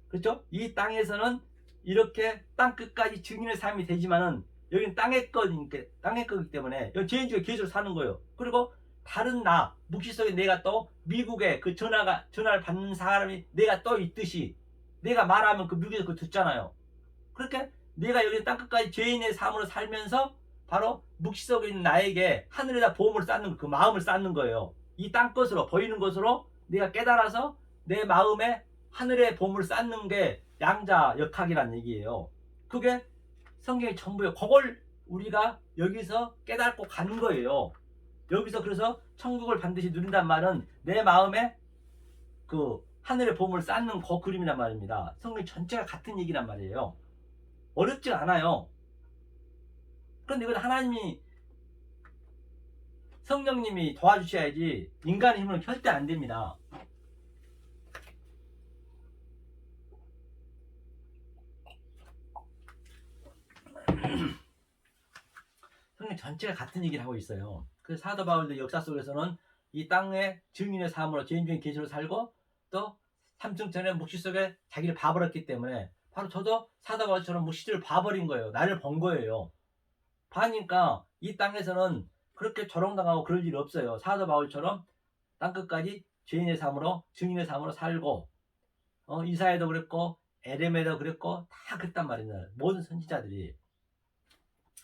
그렇죠? 이 땅에서는 이렇게 땅 끝까지 증인의 삶이 되지만은 여기는 땅의 거기 때문에 여기 제인주에 계속 사는 거예요. 그리고 다른 묵시 속에 내가 또 미국에 그 전화를 받는 사람이 내가 또 있듯이 내가 말하면 그 미국에서 그거 듣잖아요. 그렇게 내가 여기 땅 끝까지 죄인의 삶으로 살면서 바로 묵시 속에 있는 나에게 하늘에다 보험을 쌓는 그 마음을 쌓는 거예요. 이 땅 것으로 보이는 것으로 내가 깨달아서 내 마음에 하늘의 보험을 쌓는 게 양자 역학이란 얘기예요. 그게 성경의 전부예요. 그걸 우리가 여기서 깨닫고 가는 거예요. 여기서 그래서 천국을 반드시 누린단 말은 내 마음에 그 하늘의 보험을 쌓는 그 그림이란 말입니다. 성경 전체가 같은 얘기란 말이에요. 어렵지 않아요. 그런데 이건 하나님이 성령님이 도와주셔야지 인간의 힘으로는 절대 안 됩니다. 성경 전체가 같은 얘기를 하고 있어요. 그래서 사도 바울도 역사 속에서는 이 땅의 증인의 삶으로 죄인 중에 계시로 살고 또 삼층천의 묵시 속에 자기를 봐버렸기 때문에 바로 저도 사도 바울처럼 묵시들을 봐버린 거예요. 나를 본 거예요. 봐니까 이 땅에서는 그렇게 조롱당하고 그럴 일 없어요. 사도 바울처럼 땅끝까지 죄인의 삶으로 증인의 삶으로 살고 이사야도 그랬고 에레미야도 그랬고 다 그랬단 말입니다. 모든 선지자들이.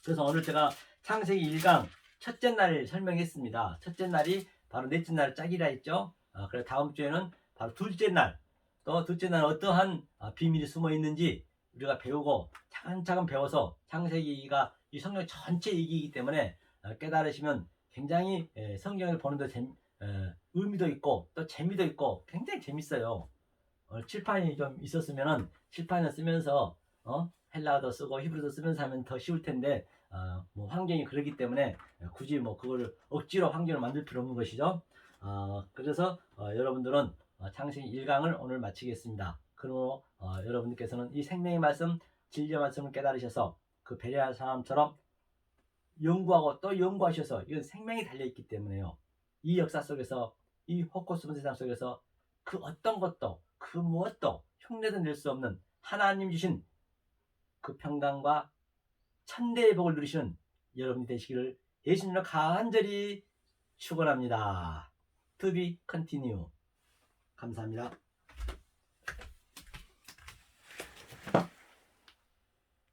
그래서 오늘 제가 창세기 1강 첫째 날을 설명했습니다. 첫째 날이 바로 넷째 날 짝이라 했죠. 그래서 다음 주에는 바로 둘째 날, 또 둘째 날 어떠한 비밀이 숨어 있는지 우리가 배우고 차근차근 배워서 창세기가 이 성경 전체 얘기이기 때문에 깨달으시면 굉장히 성경을 보는 데 의미도 있고 또 재미도 있고 굉장히 재밌어요. 칠판이 좀 있었으면은 칠판을 쓰면서 헬라어도 쓰고 히브리어도 쓰면서 하면 더 쉬울 텐데 뭐 환경이 그러기 때문에 굳이 뭐 그거를 억지로 환경을 만들 필요 없는 것이죠. 그래서 여러분들은 창세기 1강을 오늘 마치겠습니다. 그러므로 여러분들께서는 이 생명의 말씀, 진리의 말씀을 깨달으셔서 그 베레아 사람처럼 연구하고 또 연구하셔서 이건 생명이 달려있기 때문에요. 이 역사 속에서 이 호코스분 세상 속에서 그 어떤 것도 그 무엇도 흉내도 낼 수 없는 하나님 주신 그 평강과 천대의 복을 누리시는 여러분이 되시기를 예수님으로 간절히 축원합니다. To be continue. 감사합니다.